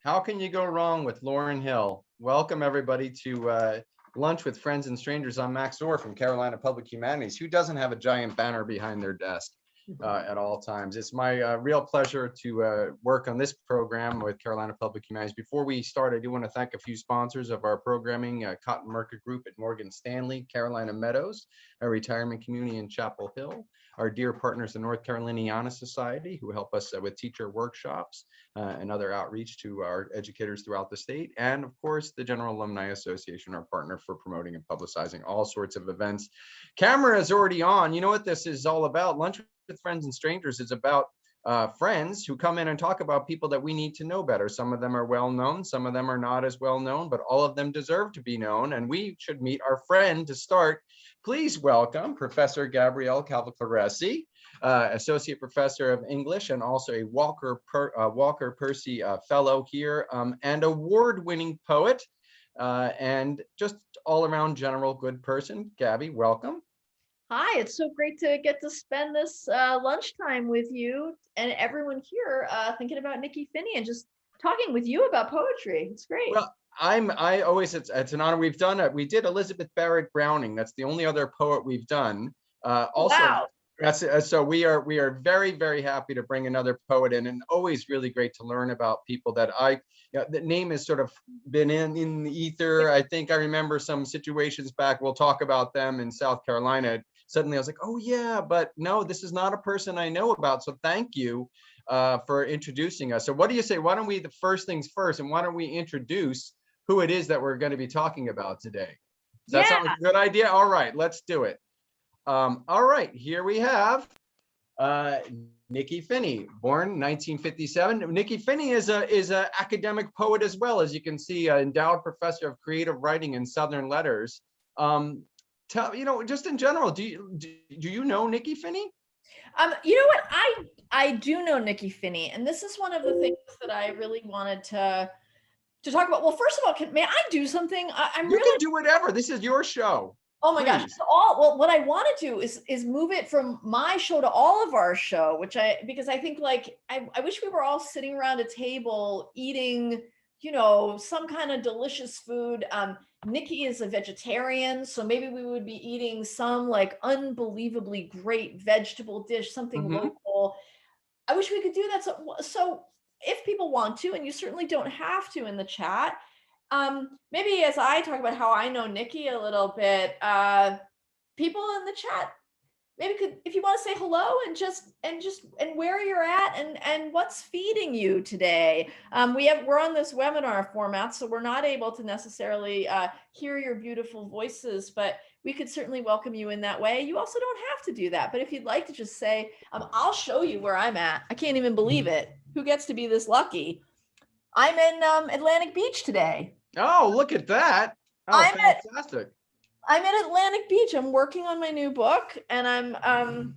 How can you go wrong with Lauryn Hill? Welcome everybody to Lunch with Friends and Strangers. I'm Max Owre from Carolina Public Humanities. Who doesn't have a giant banner behind their desk at all times? It's my real pleasure to work on this program with Carolina Public Humanities. Before we start, I do want to thank a few sponsors of our programming, Cotton Market Group at Morgan Stanley, Carolina Meadows, a retirement community in Chapel Hill, our dear partners, the North Caroliniana Society, who help us with teacher workshops and other outreach to our educators throughout the state. And of course, the General Alumni Association, our partner for promoting and publicizing all sorts of events. Camera is already on. You know what this is all about? Lunch with Friends and Strangers is about friends who come in and talk about people that we need to know better. Some of them are well known, some of them are not as well known, but all of them deserve to be known. And we should meet our friend to start. Please welcome Professor Gabrielle Calvocoressi, Associate Professor of English and also a Walker Percy Fellow here, and award-winning poet, and just all-around general good person. Gabby, welcome. Hi, it's so great to get to spend this lunchtime with you and everyone here thinking about Nikky Finney and just talking with you about poetry. It's great. Well, it's an honor. We did Elizabeth Barrett Browning. That's the only other poet we've done. Wow. So we are very, very happy to bring another poet in, and always really great to learn about people that the name has sort of been in the ether. I think I remember some situations back. We'll talk about them in South Carolina. Suddenly I was like, oh yeah, but no, this is not a person I know about. So thank you for introducing us. So what do you say? Why don't we, the first things first, and why don't we introduce who it is that we're going to be talking about today? Does that sound like a good idea? All right, let's do it. All right, here we have Nikky Finney, born 1957. Nikky Finney is a academic poet as well, as you can see, endowed professor of creative writing and Southern letters. Just in general, do you know Nikky Finney? You know what? I do know Nikky Finney, and this is one of the things that I really wanted to talk about. Well, first of all, may I do something? You can do whatever. This is your show. Oh my gosh. What I want to do is move it from my show to all of our show, because I think I wish we were all sitting around a table eating, some kind of delicious food. Nikky is a vegetarian, so maybe we would be eating some unbelievably great vegetable dish, something local. I wish we could do that. So if people want to, and you certainly don't have to in the chat, maybe as I talk about how I know Nikky a little bit, people in the chat maybe could, if you want to say hello and where you're at and what's feeding you today. We're on this webinar format, so we're not able to necessarily hear your beautiful voices, but we could certainly welcome you in that way. You also don't have to do that, but if you'd like to just say, I'll show you where I'm at. I can't even believe it. Who gets to be this lucky? I'm in Atlantic Beach today. Oh, look at that. Oh, fantastic. I'm at Atlantic Beach. I'm working on my new book, and I'm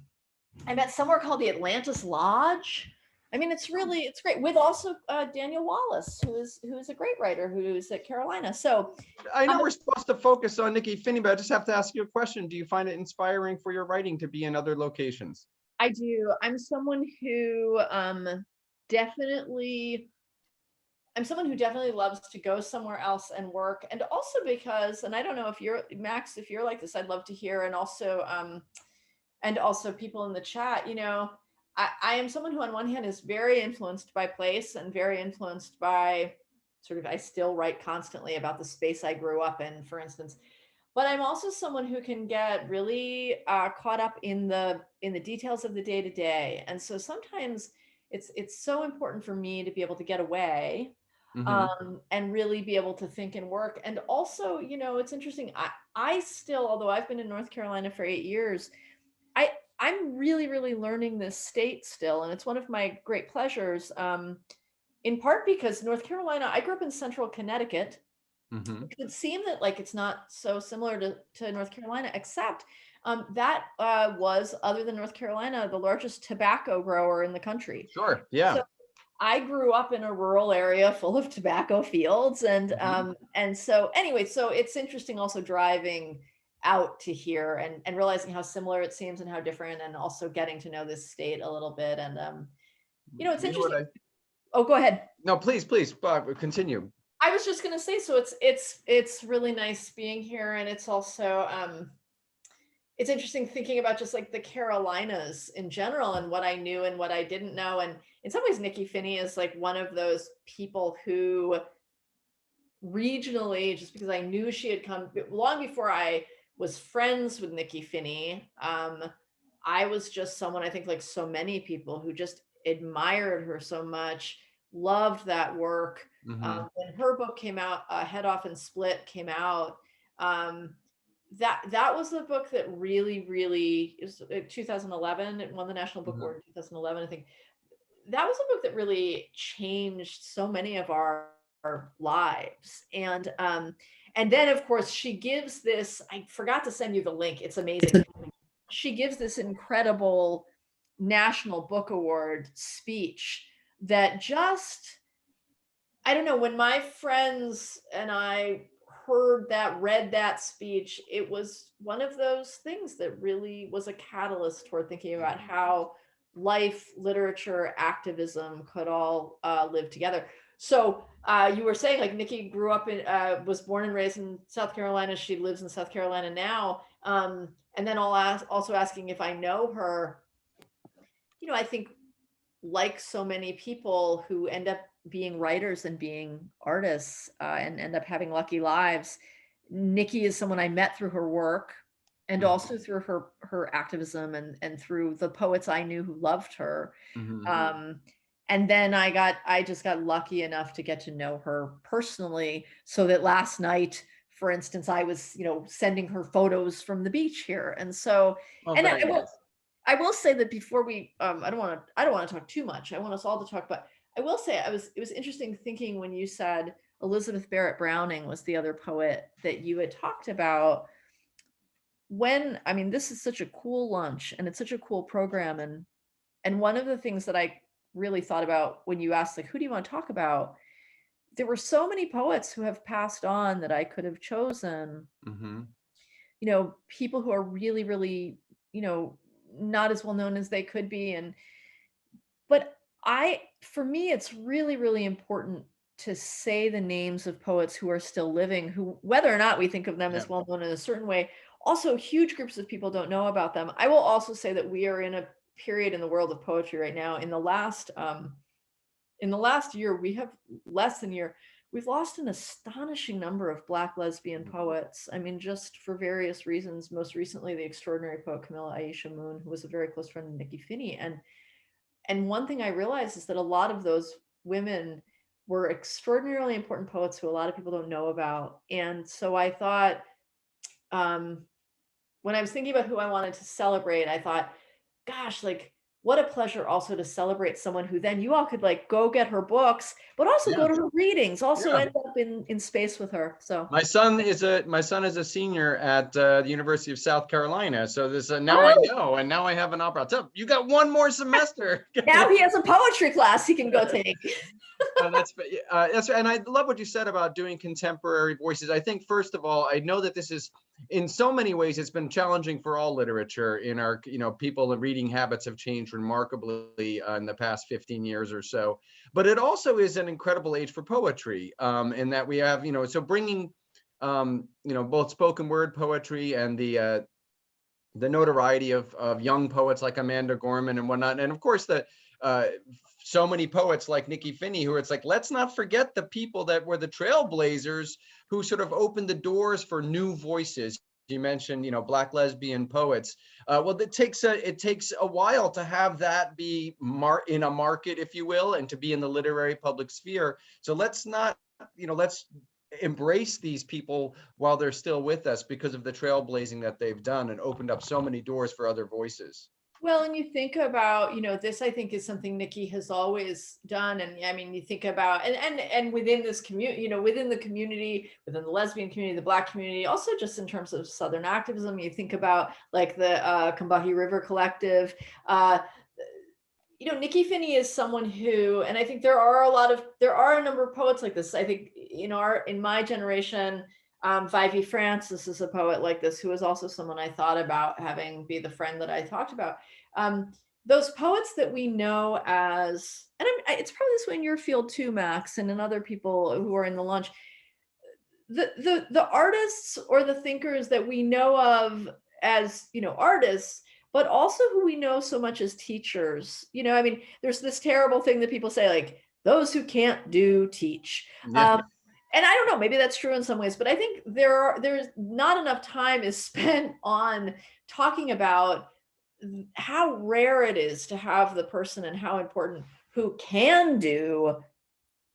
at somewhere called the Atlantis Lodge. I mean, it's great, with also Daniel Wallace, who is a great writer who's at Carolina. So I know we're supposed to focus on Nikky Finney, but I just have to ask you a question. Do you find it inspiring for your writing to be in other locations? I do. I'm someone who definitely loves to go somewhere else and work. And also because, and I don't know if you're, Max, if you're like this, I'd love to hear. And also people in the chat, I am someone who on one hand is very influenced by place and very influenced by I still write constantly about the space I grew up in, for instance. But I'm also someone who can get really caught up in the details of the day to day. And so sometimes it's so important for me to be able to get away. And really be able to think and work. And also, it's interesting. I still, although I've been in North Carolina for 8 years, I'm really, really learning this state still. And it's one of my great pleasures, in part because North Carolina, I grew up in central Connecticut. It would seem that it's not so similar to North Carolina, except that was, other than North Carolina, the largest tobacco grower in the country. Sure, yeah. So, I grew up in a rural area full of tobacco fields. And so anyway, so it's interesting also driving out to here and realizing how similar it seems and how different, and also getting to know this state a little bit. And, it's interesting. Oh, go ahead. No, please, continue. I was just gonna say, so it's really nice being here, and it's also it's interesting thinking about just like the Carolinas in general and what I knew and what I didn't know. And in some ways, Nikky Finney is like one of those people who regionally, just because I knew she had come long before I was friends with Nikky Finney, I was just someone, I think like so many people, who just admired her so much, loved that work. Mhm. When her book came out, Head Off and Split came out, um, that was the book that really, it was 2011. It won the National Book Mhm. Award in 2011, I think. That was a book that really changed so many of our lives. And then of course she gives this, I forgot to send you the link, it's amazing. She gives this incredible National Book Award speech that just, I don't know, when my friends and I read that speech, it was one of those things that really was a catalyst toward thinking about how life, literature, activism could all live together. So you were saying like Nikky grew up was born and raised in South Carolina. She lives in South Carolina now. And then also asking if I know her. I think like so many people who end up being writers and being artists and end up having lucky lives, Nikky is someone I met through her work and Mhm. also through her activism and through the poets I knew who loved her. Mhm. Um, and then I just got lucky enough to get to know her personally, so that last night, for instance, I was, sending her photos from the beach here. And so, Oh, and very nice. I will say that before we, I don't want to talk too much. I want us all to talk, but I will say it was interesting thinking when you said Elizabeth Barrett Browning was the other poet that you had talked about. I mean, this is such a cool lunch and it's such a cool program. And one of the things that I really thought about when you asked, like, who do you want to talk about? There were so many poets who have passed on that I could have chosen, Mhm. people who are really, really, not as well known as they could be. But for me, it's really, really important to say the names of poets who are still living, who, whether or not we think of them Yeah. as well known in a certain way, also huge groups of people don't know about them. I will also say that we are in a period in the world of poetry right now. In the last year, we have less than a year, we've lost an astonishing number of Black lesbian poets. I mean, just for various reasons. Most recently, the extraordinary poet Camilla Aisha Moon, who was a very close friend of Nikky Finney. And one thing I realized is that a lot of those women were extraordinarily important poets who a lot of people don't know about. And so I thought, um, when I was thinking about who I wanted to celebrate, I thought, gosh, like what a pleasure also to celebrate someone who then you all could like go get her books, but also Yeah. go to her readings, also Yeah. end up in space with her. So My son is a senior at the University of South Carolina. So this now I oh, know, and now I have an opera. So you got one more semester. now he has a poetry class he can go take. That's and I love what you said about doing contemporary voices. I think first of all, I know that this is in so many ways it's been challenging for all literature in our people and reading habits have changed remarkably in the past 15 years or so. But it also is an incredible age for poetry, in that we have so bringing both spoken word poetry and the notoriety of young poets like Amanda Gorman and whatnot, and of course uh, so many poets like Nikky Finney, who it's like, let's not forget the people that were the trailblazers who sort of opened the doors for new voices. You mentioned, Black lesbian poets. Well, it takes a while to have that be in a market, if you will, and to be in the literary public sphere. So let's not, let's embrace these people while they're still with us because of the trailblazing that they've done and opened up so many doors for other voices. Well, and you think about, this I think is something Nikky has always done. And I mean, you think about and within this community, within the community, within the lesbian community, the Black community, also just in terms of Southern activism, you think about like the Combahee River Collective. Uh, Nikky Finney is someone who, and I think there are a number of poets like this. I think, in my generation, Vivi Francis is a poet like this, who is also someone I thought about having be the friend that I talked about. Um, those poets that we know as, and it's probably this way in your field too, Max, and in other people who are in the lunch, the artists or the thinkers that we know of as, artists, but also who we know so much as teachers. I mean, there's this terrible thing that people say, like, those who can't do teach. Yeah. And I don't know, maybe that's true in some ways, but I think there's not enough time is spent on talking about how rare it is to have the person, and how important, who can do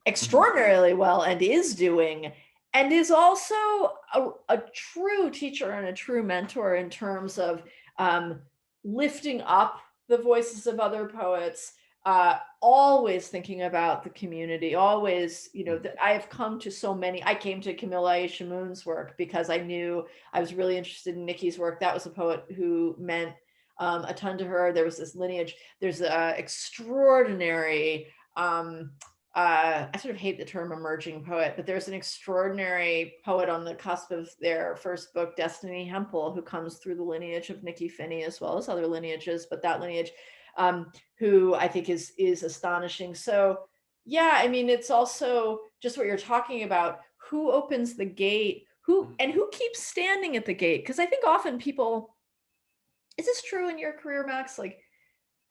extraordinarily well and is doing, and is also a true teacher and a true mentor in terms of lifting up the voices of other poets, always thinking about the community, always, I have come to so many. I came to Camilla Aisha-Moon's work because I knew I was really interested in Nikky's work. That was a poet who meant a ton to her. There was this lineage. There's a extraordinary, I sort of hate the term emerging poet, but there's an extraordinary poet on the cusp of their first book, Destiny Hempel, who comes through the lineage of Nikky Finney as well as other lineages, but that lineage, who I think is astonishing. So yeah, I mean, it's also just what you're talking about, who opens the gate, who keeps standing at the gate. Because I think often people, is this true in your career, Max? Like,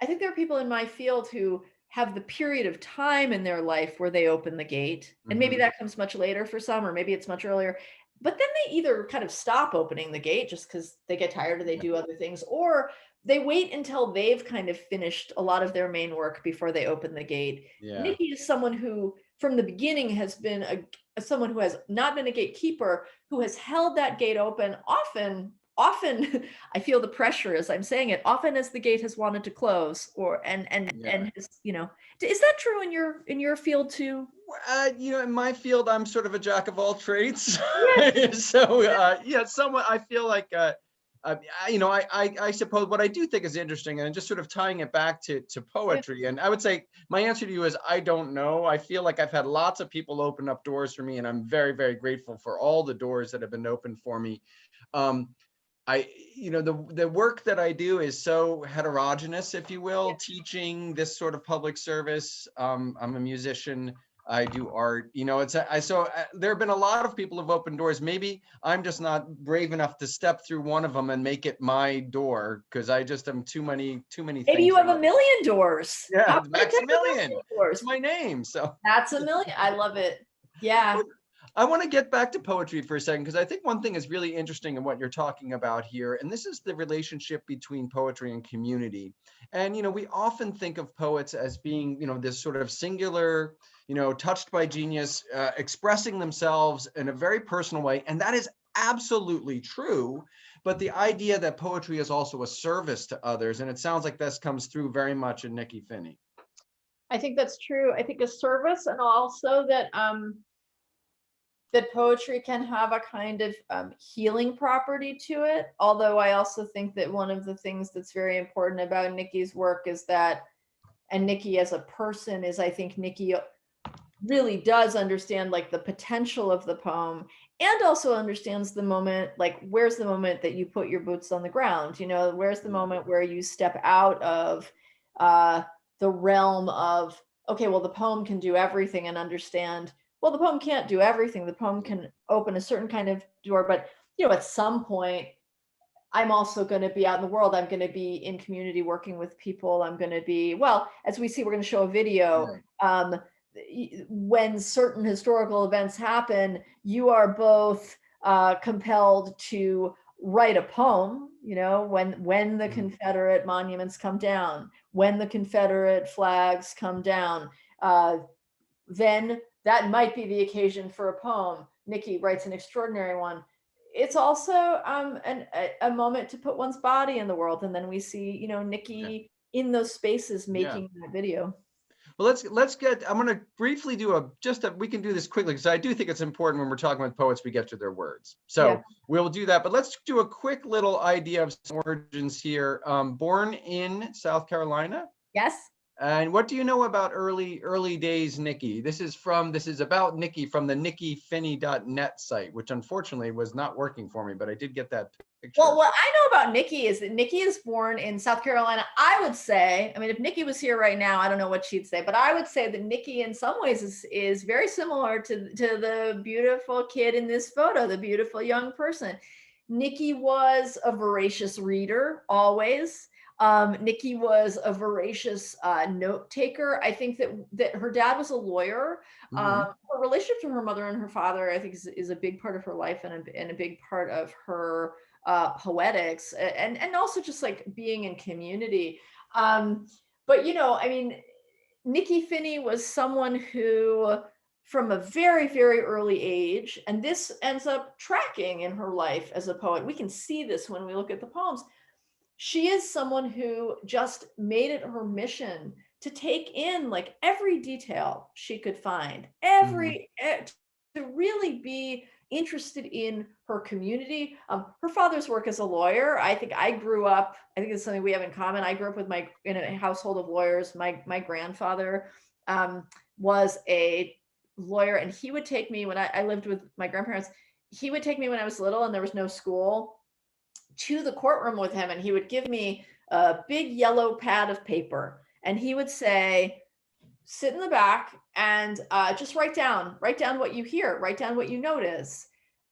I think there are people in my field who have the period of time in their life where they open the gate. And maybe that comes much later for some, or maybe it's much earlier. But then they either kind of stop opening the gate just because they get tired or they do other things, or they wait until they've kind of finished a lot of their main work before they open the gate. Yeah. Nikky is someone who, from the beginning, has been someone who has not been a gatekeeper, who has held that gate open, often I feel the pressure as I'm saying it, often as the gate has wanted to close, or and has, is that true in your field too? In my field, I'm sort of a jack of all trades. Yeah. So somewhat, I feel like I suppose what I do think is interesting, and just sort of tying it back to poetry, and I would say my answer to you is I don't know. I feel like I've had lots of people open up doors for me, and I'm very, very grateful for all the doors that have been opened for me. The work that I do is so heterogeneous, if you will, teaching this sort of public service. I'm a musician. I do art. There have been a lot of people who've opened doors. Maybe I'm just not brave enough to step through one of them and make it my door, because I just am too many Maybe things. you have a million doors. Yeah, Maximilian. It's my name. So that's a million. I love it. Yeah. I want to get back to poetry for a second, because I think one thing is really interesting in what you're talking about here, and this is the relationship between poetry and community. And, we often think of poets as being, this sort of singular, touched by genius, expressing themselves in a very personal way. And that is absolutely true. But the idea that poetry is also a service to others, and it sounds like this comes through very much in Nikky Finney. I think that's true. I think a service, and also that that poetry can have a kind of healing property to it. Although I also think that one of the things that's very important about Nikky's work is that, and Nikky as a person, is I think Nikky really does understand like the potential of the poem, and also understands the moment, like where's the moment that you put your boots on the ground, where's the moment where you step out of the realm of, okay, well, the poem can do everything, and understand, well, the poem can't do everything. The poem can open a certain kind of door, but at some point, I'm also going to be out in the world. I'm going to be in community working with people. I'm going to be, well, as we see, we're going to show a video. When certain historical events happen, you are both compelled to write a poem, when the Confederate monuments come down, when the Confederate flags come down, then that might be the occasion for a poem. Nikky writes an extraordinary one. It's also a moment to put one's body in the world. And then we see, Nikky in those spaces making that video. Well, I'm going to briefly do we can do this quickly, because I do think it's important when we're talking with poets, we get to their words. So we'll do that, but let's do a quick little idea of some origins here. Born in South Carolina. Yes. And what do you know about early days Nikky? This is about Nikky from the nikkyfinney.net site, which unfortunately was not working for me, but I did get that picture. Well, what I know about Nikky is that Nikky is born in South Carolina. I would say, I mean, if Nikky was here right now, I don't know what she'd say, but I would say that Nikky in some ways is very similar to the beautiful kid in this photo, the beautiful young person. Nikky was a voracious reader, always. Nikky was a voracious note taker. I think that her dad was a lawyer. Her relationship to her mother and her father, I think, is a big part of her life and a big part of her poetics, and also just like being in community. But you know, I mean, Nikky Finney was someone who, from a very, very early age, and this ends up tracking in her life as a poet. We can see this when we look at the poems. She is someone who just made it her mission to take in like every detail she could find, to really be interested in her community. Her father's work as a lawyer. I think it's something we have in common. I grew up in a household of lawyers. My grandfather was a lawyer, and he would take me when I lived with my grandparents. He would take me when I was little and there was no school to the courtroom with him, and he would give me a big yellow pad of paper, and he would say, sit in the back and just write down what you hear, write down what you notice.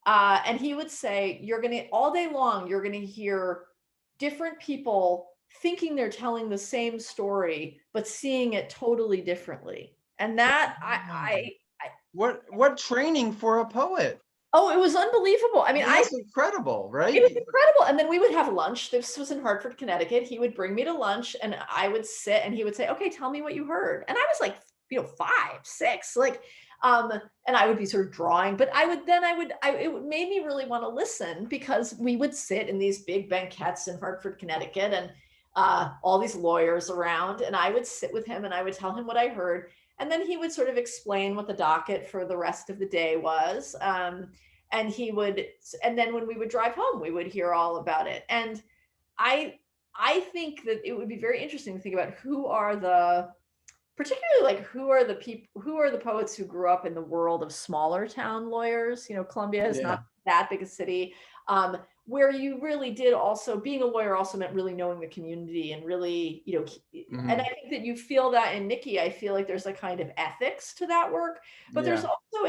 And he would say, all day long, you're gonna hear different people thinking they're telling the same story, but seeing it totally differently. And that what training for a poet. Oh, it was unbelievable. I mean, that's incredible, right? It was incredible. And then we would have lunch. This was in Hartford, Connecticut. He would bring me to lunch and I would sit and he would say, okay, tell me what you heard. And I was like, 5, 6, like, and I would be sort of drawing, but it made me really want to listen, because we would sit in these big banquettes in Hartford, Connecticut, and all these lawyers around, and I would sit with him and I would tell him what I heard. And then he would sort of explain what the docket for the rest of the day was. And then when we would drive home, we would hear all about it. And I think that it would be very interesting to think about who are the poets who grew up in the world of smaller town lawyers. Columbia is not that big a city, where you really did also, being a lawyer also meant really knowing the community and really, and I think that you feel that in Nikky. I feel like there's a kind of ethics to that work, but there's also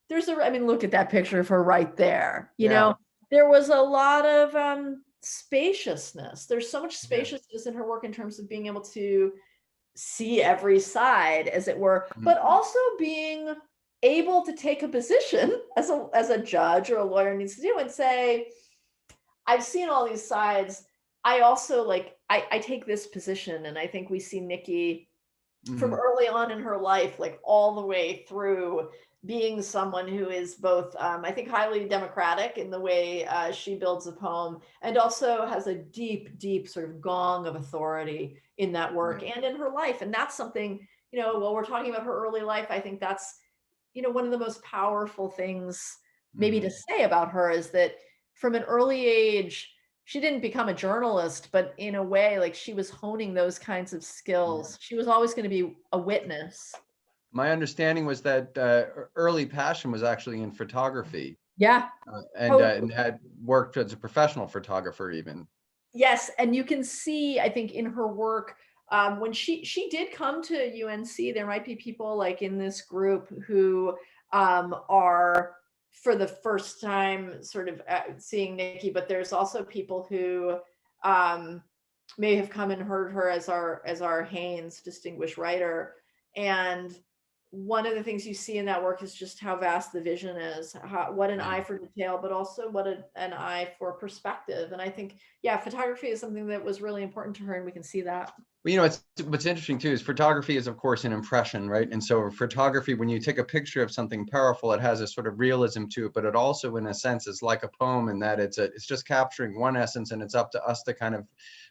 look at that picture of her right there. You know, there was a lot of spaciousness. There's so much spaciousness in her work in terms of being able to see every side, as it were, but also being able to take a position as a judge or a lawyer needs to do, and say, I've seen all these sides. I also I take this position. And I think we see Nikky from early on in her life, like all the way through, being someone who is both, I think, highly democratic in the way she builds a poem, and also has a deep, deep sort of gong of authority in that work and in her life. And that's something, while we're talking about her early life, I think that's, one of the most powerful things maybe to say about her, is that from an early age, she didn't become a journalist, but in a way, like, she was honing those kinds of skills. She was always going to be a witness. My understanding was that early passion was actually in photography. Yeah. And had worked as a professional photographer even. Yes. And you can see, I think, in her work, when she did come to UNC, there might be people like in this group who are for the first time sort of seeing Nikky, but there's also people who may have come and heard her as our Haynes Distinguished Writer. And one of the things you see in that work is just how vast the vision is, what an eye for detail, but also what an eye for perspective. And I think, photography is something that was really important to her, and we can see that. Well, what's interesting too is photography is, of course, an impression, right? And so photography, when you take a picture of something powerful, it has a sort of realism to it, but it also, in a sense, is like a poem in that it's just capturing one essence, and it's up to us to kind of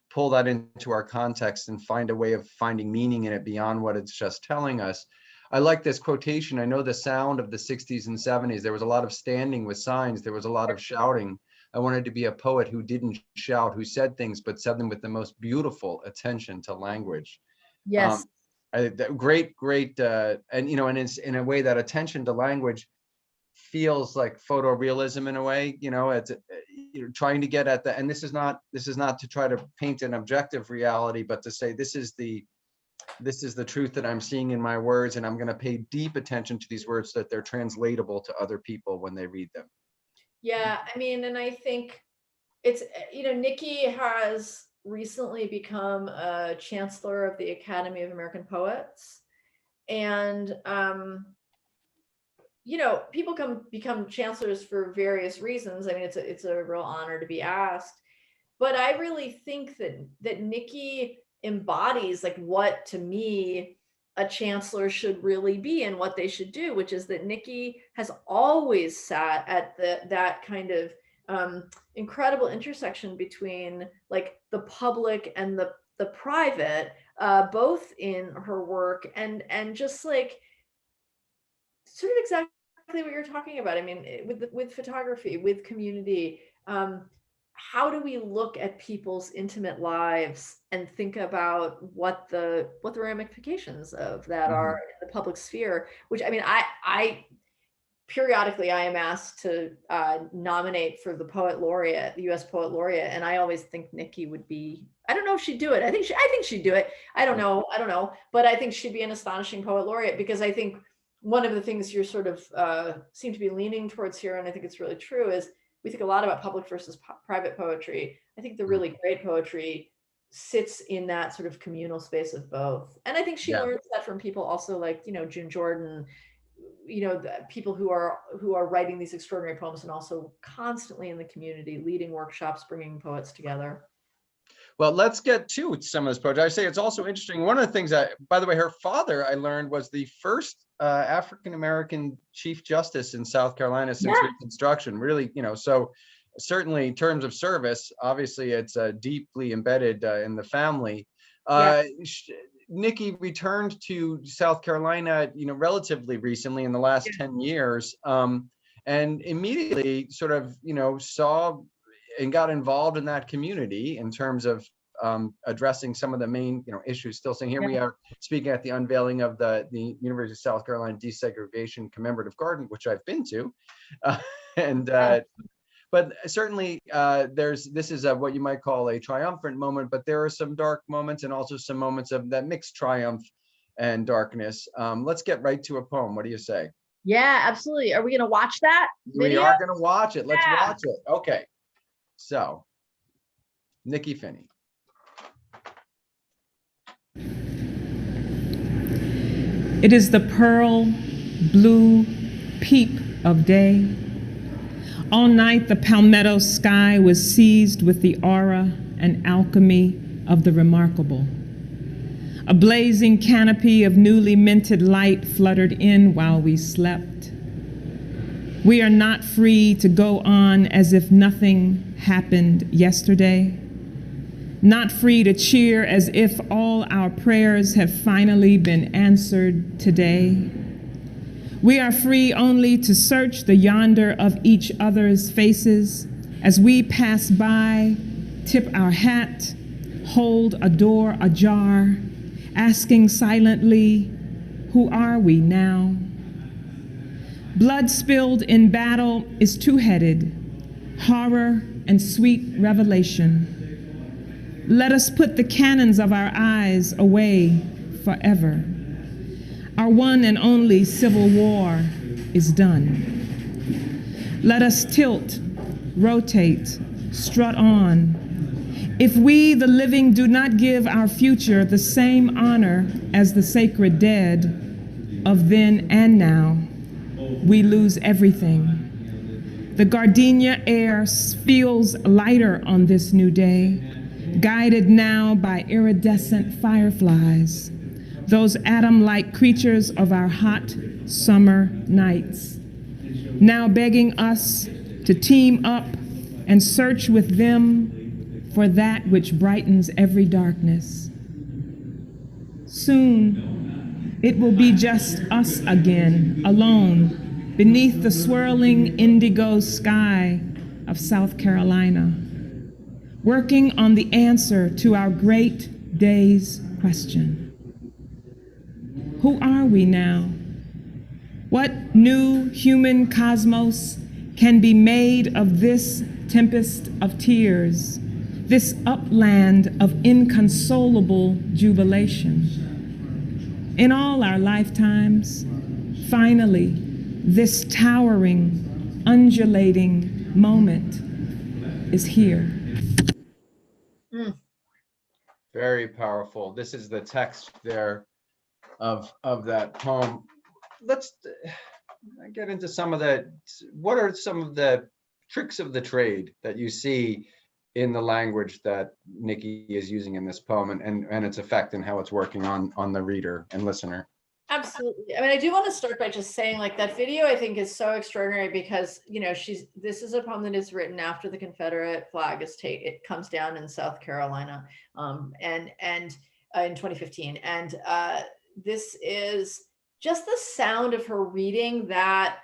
pull that into our context and find a way of finding meaning in it beyond what it's just telling us. I like this quotation. I know the sound of the 60s and 70s. There was a lot of standing with signs. There was a lot of shouting. I wanted to be a poet who didn't shout, who said things, but said them with the most beautiful attention to language. Yes. Great, and and it's in a way that attention to language feels like photorealism in a way. It's trying to get at that, and this is not to try to paint an objective reality, but to say this is the truth that I'm seeing in my words, and I'm going to pay deep attention to these words so that they're translatable to other people when they read them. Yeah, I mean, and I think it's, Nikky has recently become a chancellor of the Academy of American Poets. And, people become chancellors for various reasons. I mean, it's a real honor to be asked. But I really think that Nikky embodies like what, to me, a chancellor should really be and what they should do, which is that Nikky has always sat at that kind of incredible intersection between like the public and the private, both in her work and just like sort of exactly what you're talking about. I mean, with photography, with community, how do we look at people's intimate lives and think about what the ramifications of that are in the public sphere? Which, I mean, I periodically I am asked to nominate for the poet laureate, the U.S. poet laureate, and I always think Nikky would be. I don't know if she'd do it. I think she'd do it. I don't know, but I think she'd be an astonishing poet laureate, because I think one of the things you're sort of seem to be leaning towards here, and I think it's really true, is we think a lot about public versus private poetry. I think the really great poetry sits in that sort of communal space of both. And I think she learns that from people also like, June Jordan, the people who are writing these extraordinary poems and also constantly in the community, leading workshops, bringing poets together. Well, let's get to some of this poetry. I say it's also interesting. One of the things that, by the way, her father, I learned, was the first African-American Chief Justice in South Carolina since Reconstruction. Really, so certainly in terms of service, obviously it's deeply embedded in the family. Nikky returned to South Carolina, relatively recently in the last 10 years, and immediately sort of, saw and got involved in that community in terms of addressing some of the main, issues. Still saying, here we are speaking at the unveiling of the University of South Carolina Desegregation Commemorative Garden, which I've been to, but certainly this is what you might call a triumphant moment, but there are some dark moments and also some moments of that mixed triumph and darkness. Let's get right to a poem. What do you say? Yeah, absolutely. Are we going to watch that video? We are going to watch it. Let's watch it. Okay. So, Nikky Finney. It is the pearl blue peep of day. All night the palmetto sky was seized with the aura and alchemy of the remarkable. A blazing canopy of newly minted light fluttered in while we slept. We are not free to go on as if nothing happened yesterday. Not free to cheer as if all our prayers have finally been answered today. We are free only to search the yonder of each other's faces as we pass by, tip our hat, hold a door ajar, asking silently, who are we now? Blood spilled in battle is two-headed, horror and sweet revelation. Let us put the cannons of our eyes away forever. Our one and only civil war is done. Let us tilt, rotate, strut on. If we, the living, do not give our future the same honor as the sacred dead of then and now, we lose everything. The gardenia air feels lighter on this new day, guided now by iridescent fireflies, those atom-like creatures of our hot summer nights, now begging us to team up and search with them for that which brightens every darkness. Soon, it will be just us again, alone, beneath the swirling indigo sky of South Carolina, working on the answer to our great day's question. Who are we now? What new human cosmos can be made of this tempest of tears, this upland of inconsolable jubilation? In all our lifetimes, finally, this towering, undulating moment is here. Very powerful. This is the text there of that poem. Let's get into some of the, what are some of the tricks of the trade that you see in the language that Nikky is using in this poem, and its effect and how it's working on the reader and listener? Absolutely. I mean, I do want to start by just saying, like, that video I think is so extraordinary because, you know, this is a poem that is written after the Confederate flag it comes down in South Carolina, and in 2015, and this is just the sound of her reading that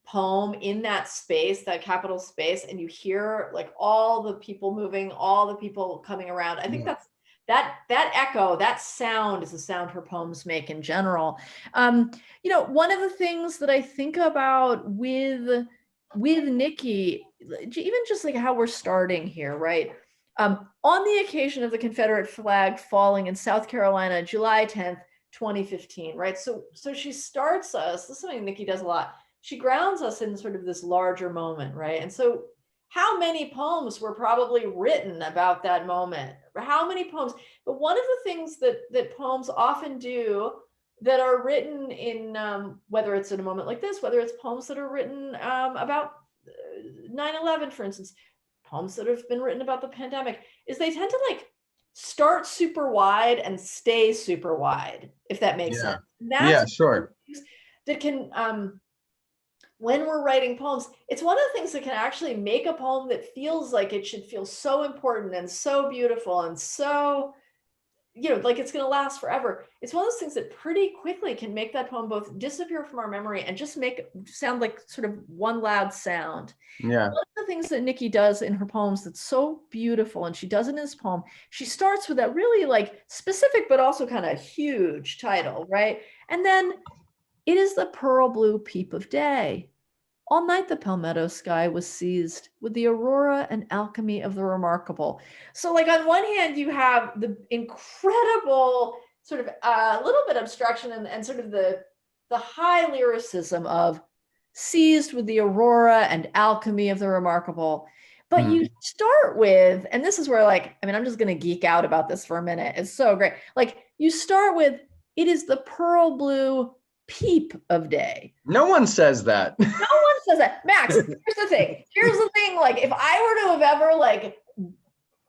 poem in that space, that capital space, and you hear like all the people moving, all the people coming around. I think that's that echo, that sound is the sound her poems make in general. You know, one of the things that I think about with Nikky, even just like how we're starting here, right? On the occasion of the Confederate flag falling in South Carolina, July 10th, 2015, right? So she starts us, this is something Nikky does a lot. She grounds us in sort of this larger moment, right? And so how many poems were probably written about that moment? How many poems? But one of the things that poems often do that are written in, whether it's in a moment like this, whether it's poems that are written about 9/11, for instance, poems that have been written about the pandemic, is they tend to like start super wide and stay super wide, if that makes sense. That's sure. That can, when we're writing poems, it's one of the things that can actually make a poem that feels like it should feel so important and so beautiful and so, you know, like it's going to last forever. It's one of those things that pretty quickly can make that poem both disappear from our memory and just make it sound like sort of one loud sound. Yeah. One of the things that Nikky does in her poems that's so beautiful, and she does in this poem, she starts with that really like specific, but also kind of huge title, right? And then it is the pearl blue peep of day. All night the palmetto sky was seized with the aurora and alchemy of the remarkable. So like on one hand, you have the incredible sort of a little bit abstraction and sort of the high lyricism of seized with the aurora and alchemy of the remarkable. But you start with, and this is where like, I mean, I'm just going to geek out about this for a minute. It's so great. Like you start with, it is the pearl blue peep of day. No one says that. No one says that. Max, here's the thing. Like if I were to have ever like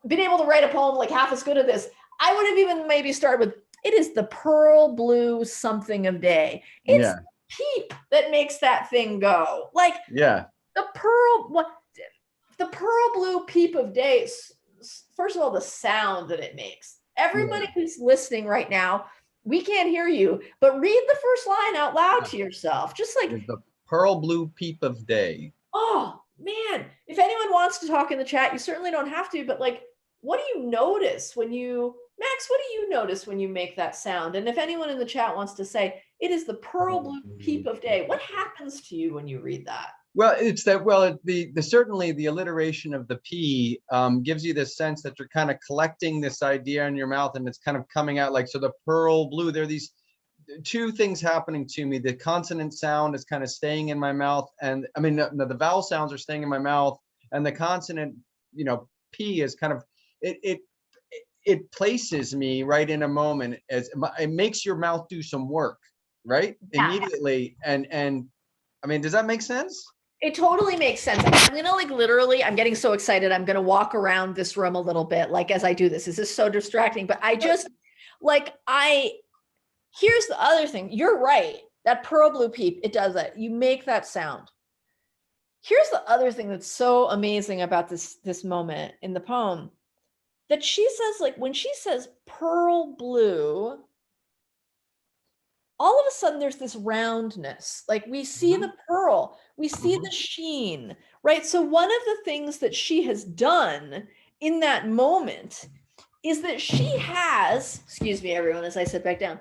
been able to write a poem like half as good as this, I would have even maybe started with, it is the pearl blue something of day. It's peep that makes that thing go. Like the pearl blue peep of day. First of all, the sound that it makes. Everybody who's listening right now, we can't hear you, but read the first line out loud to yourself. Just like the pearl blue peep of day. Oh man, if anyone wants to talk in the chat, you certainly don't have to, but like, what do you notice when you, Max, what do you notice when you make that sound? And if anyone in the chat wants to say, it is the pearl blue peep of day, what happens to you when you read that? Well, it's that, well, certainly the alliteration of the P gives you this sense that you're kind of collecting this idea in your mouth and it's kind of coming out like, so the pearl blue, there are these two things happening to me. The consonant sound is kind of staying in my mouth. And I mean, the vowel sounds are staying in my mouth and the consonant, you know, P is kind of, it places me right in a moment as it makes your mouth do some work, right? Immediately. And I mean, does that make sense? It totally makes sense. I'm gonna like literally, I'm getting so excited. I'm gonna walk around this room a little bit, like as I do this. This is so distracting, but I just like, here's the other thing. You're right. That pearl blue peep, it does that. You make that sound. Here's the other thing that's so amazing about this moment in the poem, that she says, like when she says pearl blue, all of a sudden there's this roundness. Like we see the pearl, we see the sheen, right? So one of the things that she has done in that moment is that she has, excuse me, everyone, as I sit back down,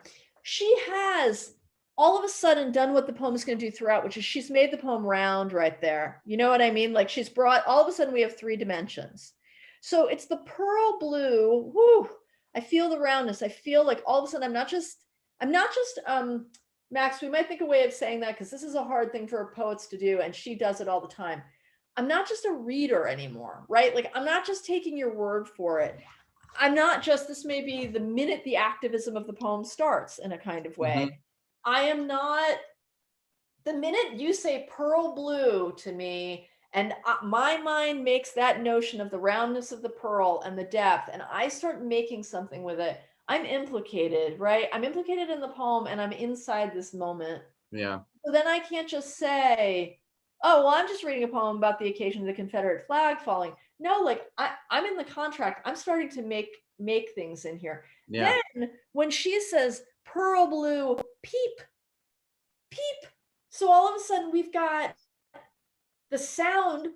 she has all of a sudden done what the poem is going to do throughout, which is she's made the poem round right there. You know what I mean? Like she's brought, all of a sudden we have 3 dimensions. So it's the pearl blue. Whoo, I feel the roundness. I feel like all of a sudden I'm not just Max, we might think a way of saying that because this is a hard thing for poets to do, and she does it all the time. I'm not just a reader anymore, right? Like I'm not just taking your word for it. I'm not just, this may be the minute the activism of the poem starts in a kind of way. I am not, the minute you say pearl blue to me, and my mind makes that notion of the roundness of the pearl and the depth, and I start making something with it, I'm implicated, right? I'm implicated in the poem and I'm inside this moment. Yeah. So then I can't just say, oh, well, I'm just reading a poem about the occasion of the Confederate flag falling. No, like I'm in the contract. I'm starting to make things in here. Yeah. Then when she says pearl blue, peep, peep. So all of a sudden we've got the sound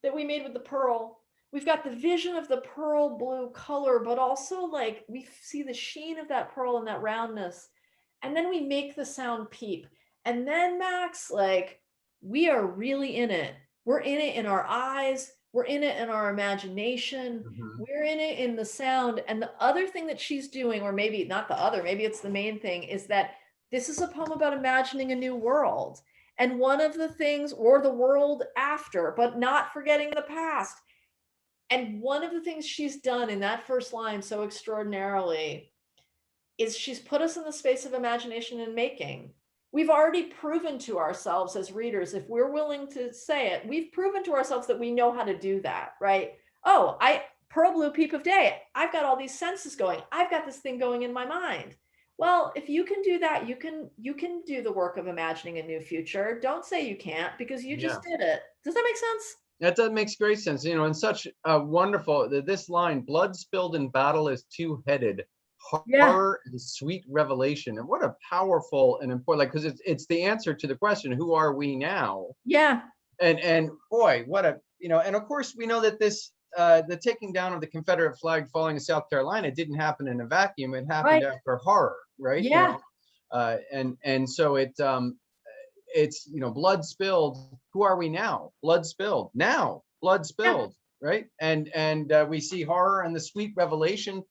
that we made with the pearl. We've got the vision of the pearl blue color, but also like we see the sheen of that pearl and that roundness. And then we make the sound peep. And then Max, like we are really in it. We're in it in our eyes. We're in it in our imagination. We're in it in the sound. And the other thing that she's doing, or maybe not the other, maybe it's the main thing, is that this is a poem about imagining a new world. And one of the things, or the world after, but not forgetting the past. And one of the things she's done in that first line so extraordinarily is she's put us in the space of imagination and making. We've already proven to ourselves as readers, if we're willing to say it, we've proven to ourselves that we know how to do that, right? Oh, pearl blue peep of day. I've got all these senses going. I've got this thing going in my mind. Well, if you can do that, you can do the work of imagining a new future. Don't say you can't, because you just did it. Does that make sense? That does makes great sense. You know, and such a wonderful, this line, blood spilled in battle is two-headed, horror and sweet revelation. And what a powerful and important, like, because it's the answer to the question, who are we now? Yeah. And boy, what a, you know, and of course we know that this, the taking down of the Confederate flag falling in South Carolina didn't happen in a vacuum. It happened after horror, right? Yeah. You know? And so it's, you know, blood spilled. Who are we now? Blood spilled. Now, blood spilled, right? And we see horror, and the sweet revelation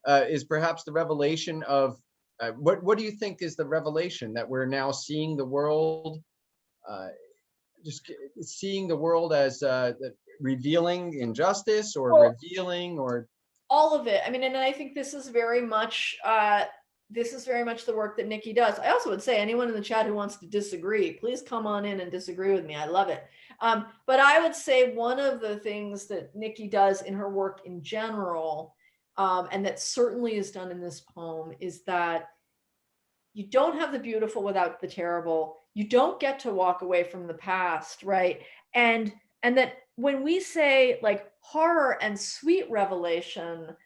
is perhaps the revelation of what do you think is the revelation that we're now seeing the world, just seeing the world as revealing injustice, or revealing, or all of it. I mean, and I think this is very much the work that Nikky does. I also would say anyone in the chat who wants to disagree, please come on in and disagree with me. I love it. But I would say one of the things that Nikky does in her work in general, and that certainly is done in this poem, is that you don't have the beautiful without the terrible. You don't get to walk away from the past, right? And that when we say like horror and sweet revelation,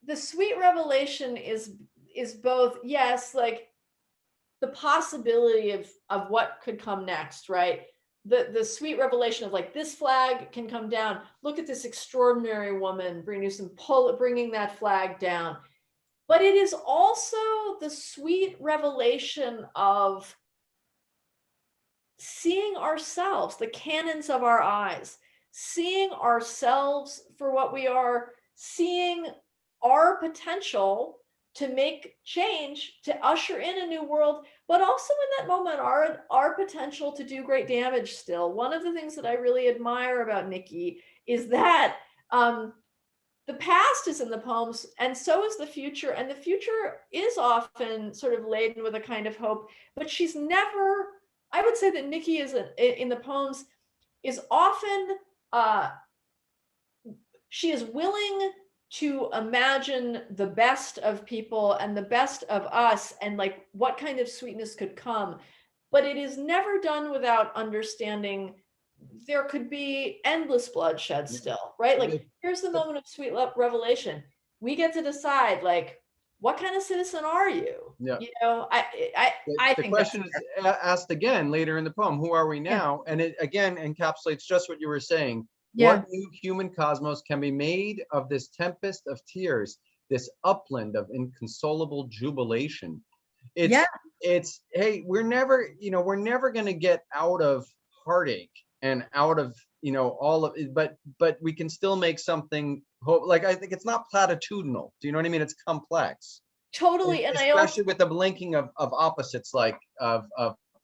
the sweet revelation is both, yes, like the possibility of what could come next, right? The sweet revelation of like, this flag can come down. Look at this extraordinary woman, bringing that flag down. But it is also the sweet revelation of seeing ourselves, the canons of our eyes, seeing ourselves for what we are, seeing our potential to make change, to usher in a new world, but also in that moment, our potential to do great damage still. One of the things that I really admire about Nikky is that the past is in the poems, and so is the future. And the future is often sort of laden with a kind of hope, but she's never, I would say that Nikky is in the poems is often, she is willing to imagine the best of people and the best of us, and like what kind of sweetness could come. But it is never done without understanding there could be endless bloodshed still, right? Like, here's the moment of sweet revelation. We get to decide, like, what kind of citizen are you? Yeah. You know, I the think question is asked again later in the poem, who are we now? And it again encapsulates just what you were saying. What new human cosmos can be made of this tempest of tears, this upland of inconsolable jubilation? It's, Yeah. it's, hey, we're never going to get out of heartache and out of, all of it, but we can still make something hope. Like, I think it's not platitudinal. Do you know what I mean? It's complex. Totally. And I also, Especially with the blinking of opposites, like of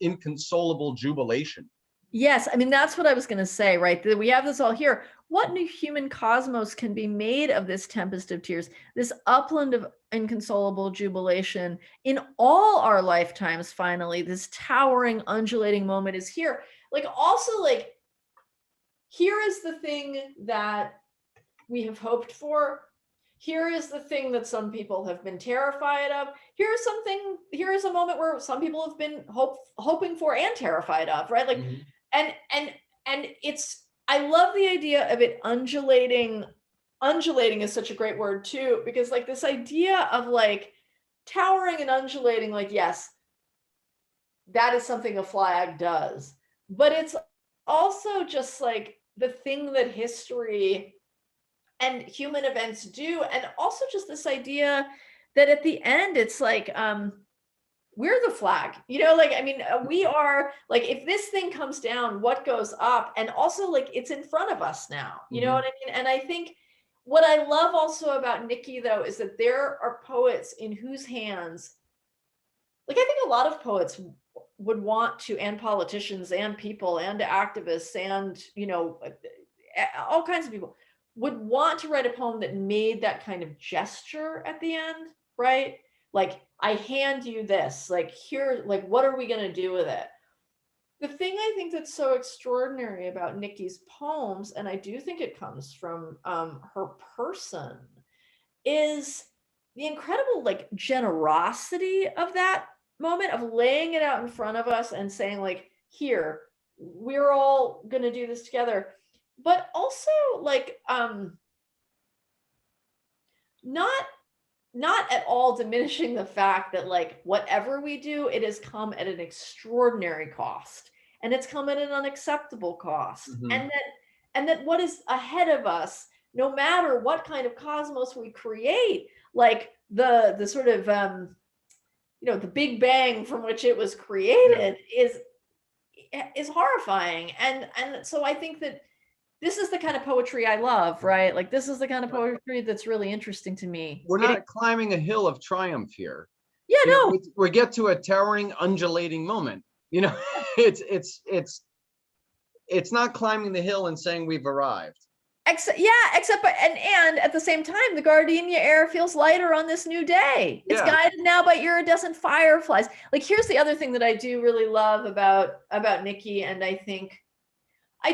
inconsolable jubilation. yes, I mean, that's what I was going to say, right? That we have this all here. What new human cosmos can be made of this tempest of tears, this upland of inconsolable jubilation in all our lifetimes? Finally, this towering, undulating moment is here. Like, also, like, here is the thing that we have hoped for. Here is the thing that some people have been terrified of. Here is a moment where some people have been hoping for and terrified of, right? Like, and it's, I love the idea of it undulating. Undulating is such a great word too, because like this idea of like towering and undulating, like, yes, that is something a flag does, but it's also just like the thing that history and human events do. And also just this idea that at the end, it's like, we're the flag, like, I mean, we are, like, if this thing comes down, what goes up? And also, like, it's in front of us now, you know what I mean? And I think what I love also about Nikky, though, is that there are poets in whose hands, like, I think a lot of poets would want to, and politicians and people and activists and, all kinds of people would want to write a poem that made that kind of gesture at the end, right? Like, I hand you this, like, here, like, what are we going to do with it? The thing I think that's so extraordinary about Nikky's poems, and I do think it comes from her person, is the incredible, like, generosity of that moment of laying it out in front of us and saying, like, here, we're all going to do this together. But also, like, not at all diminishing the fact that, like, whatever we do, it has come at an extraordinary cost, and it's come at an unacceptable cost. And that what is ahead of us, no matter what kind of cosmos we create, like the sort of the Big Bang from which it was created, is horrifying. And so I think that this is the kind of poetry I love, right? Like, this is the kind of poetry that's really interesting to me. We're not climbing a hill of triumph here. Yeah, no. We get to a towering, undulating moment. It's not climbing the hill and saying we've arrived. Except and at the same time, the gardenia air feels lighter on this new day. It's guided now by iridescent fireflies. Like, here's the other thing that I do really love about Nikky, and I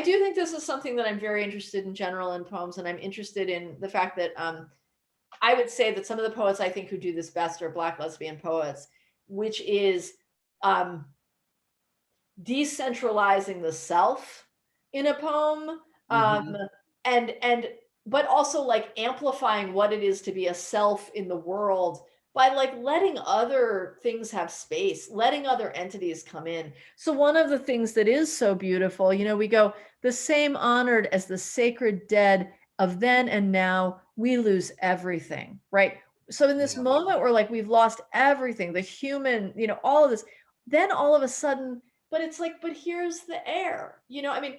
do think this is something that I'm very interested in general in poems, and I'm interested in the fact that I would say that some of the poets I think who do this best are Black lesbian poets, which is decentralizing the self in a poem, but also, like, amplifying what it is to be a self in the world by, like, letting other things have space, letting other entities come in. So one of the things that is so beautiful, we go, the same honored as the sacred dead of then and now, we lose everything, right? So in this moment where, like, we've lost everything, the human, all of this, then all of a sudden, but it's like, but here's the air, I mean,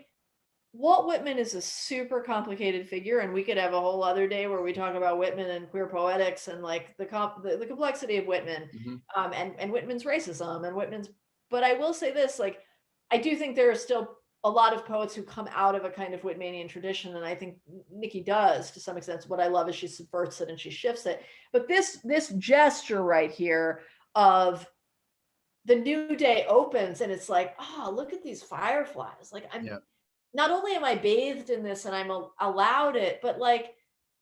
Walt Whitman is a super complicated figure, and we could have a whole other day where we talk about Whitman and queer poetics and, like, the complexity of Whitman, and Whitman's racism and Whitman's. But I will say this, like, I do think there are still a lot of poets who come out of a kind of Whitmanian tradition, and I think Nikky does to some extent. What I love is she subverts it and she shifts it. But this gesture right here of the new day opens, and it's like, oh, look at these fireflies. Like, not only am I bathed in this and I'm allowed it, but, like,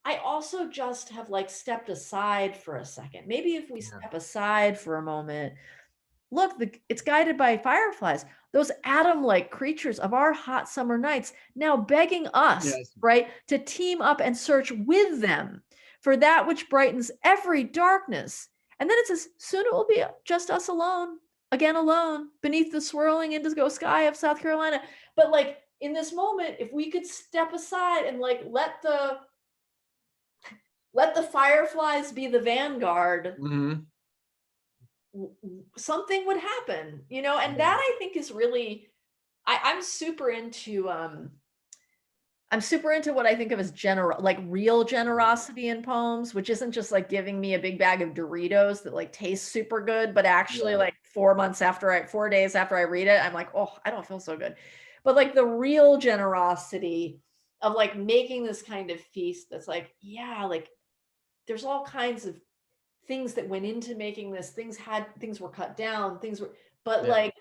I also just have, like, stepped aside for a second. Maybe if we step aside for a moment, look, it's guided by fireflies, those atom-like creatures of our hot summer nights, now begging us, right, to team up and search with them for that which brightens every darkness. And then it says, soon it will be just us alone, again alone, beneath the swirling indigo sky of South Carolina. But, like, in this moment, if we could step aside and, like, let the fireflies be the vanguard, something would happen, and that I think is really, I'm super into what I think of as like real generosity in poems, which isn't just like giving me a big bag of Doritos that like taste super good, but actually like 4 days after I read it, I'm like, oh, I don't feel so good. But like the real generosity of like making this kind of feast that's like, yeah, like there's all kinds of things that went into making this. Things were cut down, but like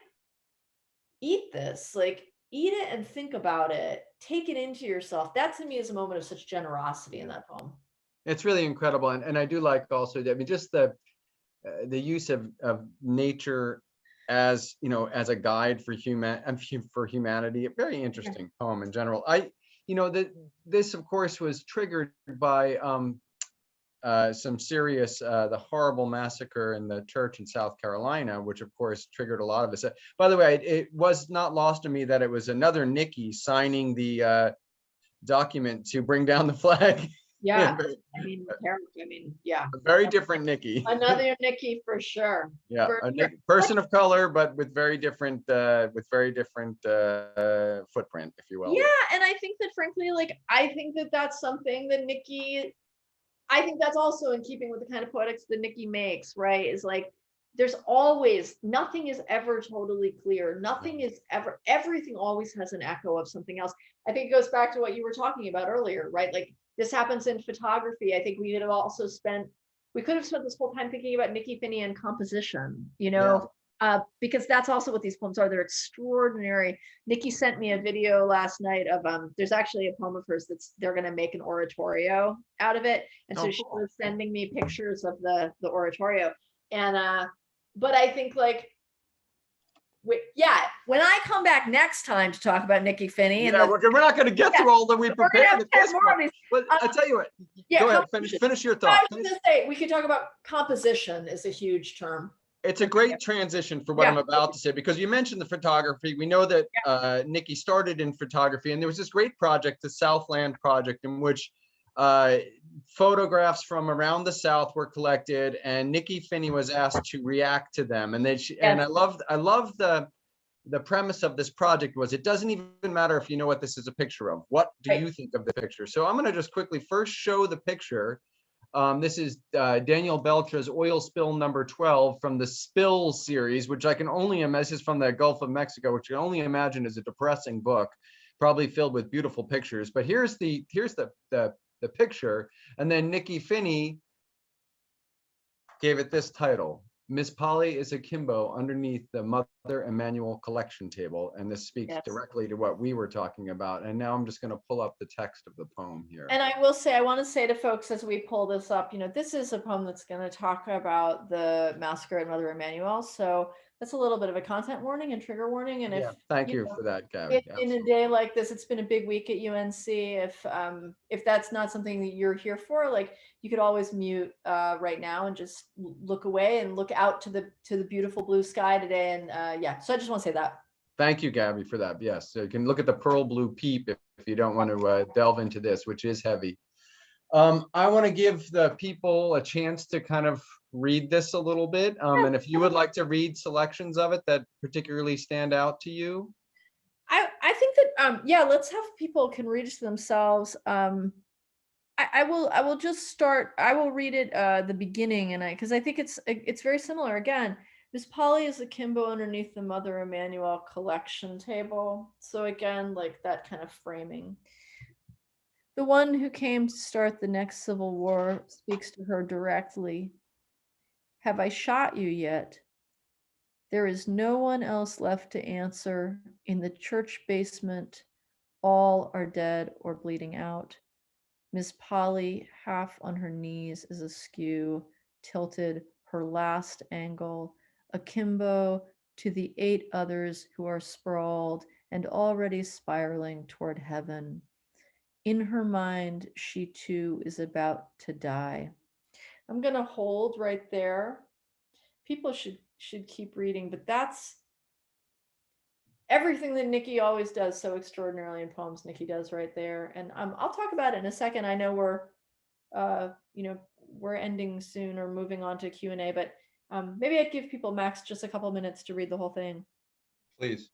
eat this, like eat it and think about it, take it into yourself. That to me is a moment of such generosity in that poem. It's really incredible. And I do like also, I mean, just the use of nature as, as a guide for humanity, a very interesting poem in general. This of course was triggered by some serious, the horrible massacre in the church in South Carolina, which of course triggered a lot of us. By the way, it was not lost to me that it was another Nikky signing the document to bring down the flag. Yeah, a very different Nikky. Another Nikky for sure. Yeah, person of color, but with very different footprint, if you will. Yeah, and I think that frankly, like I think that that's something that Nikky, I think that's also in keeping with the kind of poetics that Nikky makes, right? Is like there's always, nothing is ever totally clear. Everything always has an echo of something else. I think it goes back to what you were talking about earlier, right? Like this happens in photography. I think we could have spent this whole time thinking about Nikky Finney and composition, because that's also what these poems are. They're extraordinary. Nikky sent me a video last night of there's actually a poem of hers they're going to make an oratorio out of it, and so she was sending me pictures of the oratorio, and but I think like when I come back next time to talk about Nikky Finney, we're not going to get through all that we prepared. But I tell you what, go ahead, finish your thought. I was going to say we could talk about composition is a huge term. It's a great transition for what I'm about to say, because you mentioned the photography. We know that Nikky started in photography, and there was this great project, the Southland Project, in which photographs from around the South were collected, and Nikky Finney was asked to react to them. And and I love the premise of this project was, it doesn't even matter if you know what this is a picture of. What do you think of the picture? So I'm going to just quickly first show the picture. This is Daniel Beltra's Oil Spill number 12 from the Spill series, which I can only imagine, this is from the Gulf of Mexico, which I can only imagine is a depressing book, probably filled with beautiful pictures. But here's the picture, and then Nikky Finney gave it this title: Miss Polly is akimbo underneath the Mother Emanuel collection table. And this speaks directly to what we were talking about. And now I'm just going to pull up the text of the poem here. And I want to say to folks as we pull this up, this is a poem that's going to talk about the massacre at Mother Emanuel. So that's a little bit of a content warning and trigger warning. And thank you for that, Gabby. In a day like this, it's been a big week at UNC. If that's not something that you're here for, like you could always mute right now and just look away and look out to the beautiful blue sky today. And so I just want to say that. Thank you, Gabby, for that. Yes, so you can look at the pearl blue peep if you don't want to delve into this, which is heavy. I want to give the people a chance to kind of read this a little bit. And if you would like to read selections of it that particularly stand out to you. I think that, let's have people can read it to themselves. I will just start. I will read it the beginning, and because I think it's very similar. Again, Miss Polly is akimbo underneath the Mother Emanuel collection table. So again, like that kind of framing. The one who came to start the next civil war speaks to her directly. Have I shot you yet? There is no one else left to answer. In the church basement, all are dead or bleeding out. Miss Polly, half on her knees, is askew, tilted her last angle, akimbo to the 8 others who are sprawled and already spiraling toward heaven. In her mind, she too is about to die. I'm going to hold right there. People should keep reading, but that's everything that Nikky always does so extraordinarily in poems. Nikky does right there, and I'll talk about it in a second. I know we're ending soon or moving on to Q&A, but Maybe I'd give people, Max, just a couple minutes to read the whole thing. Please.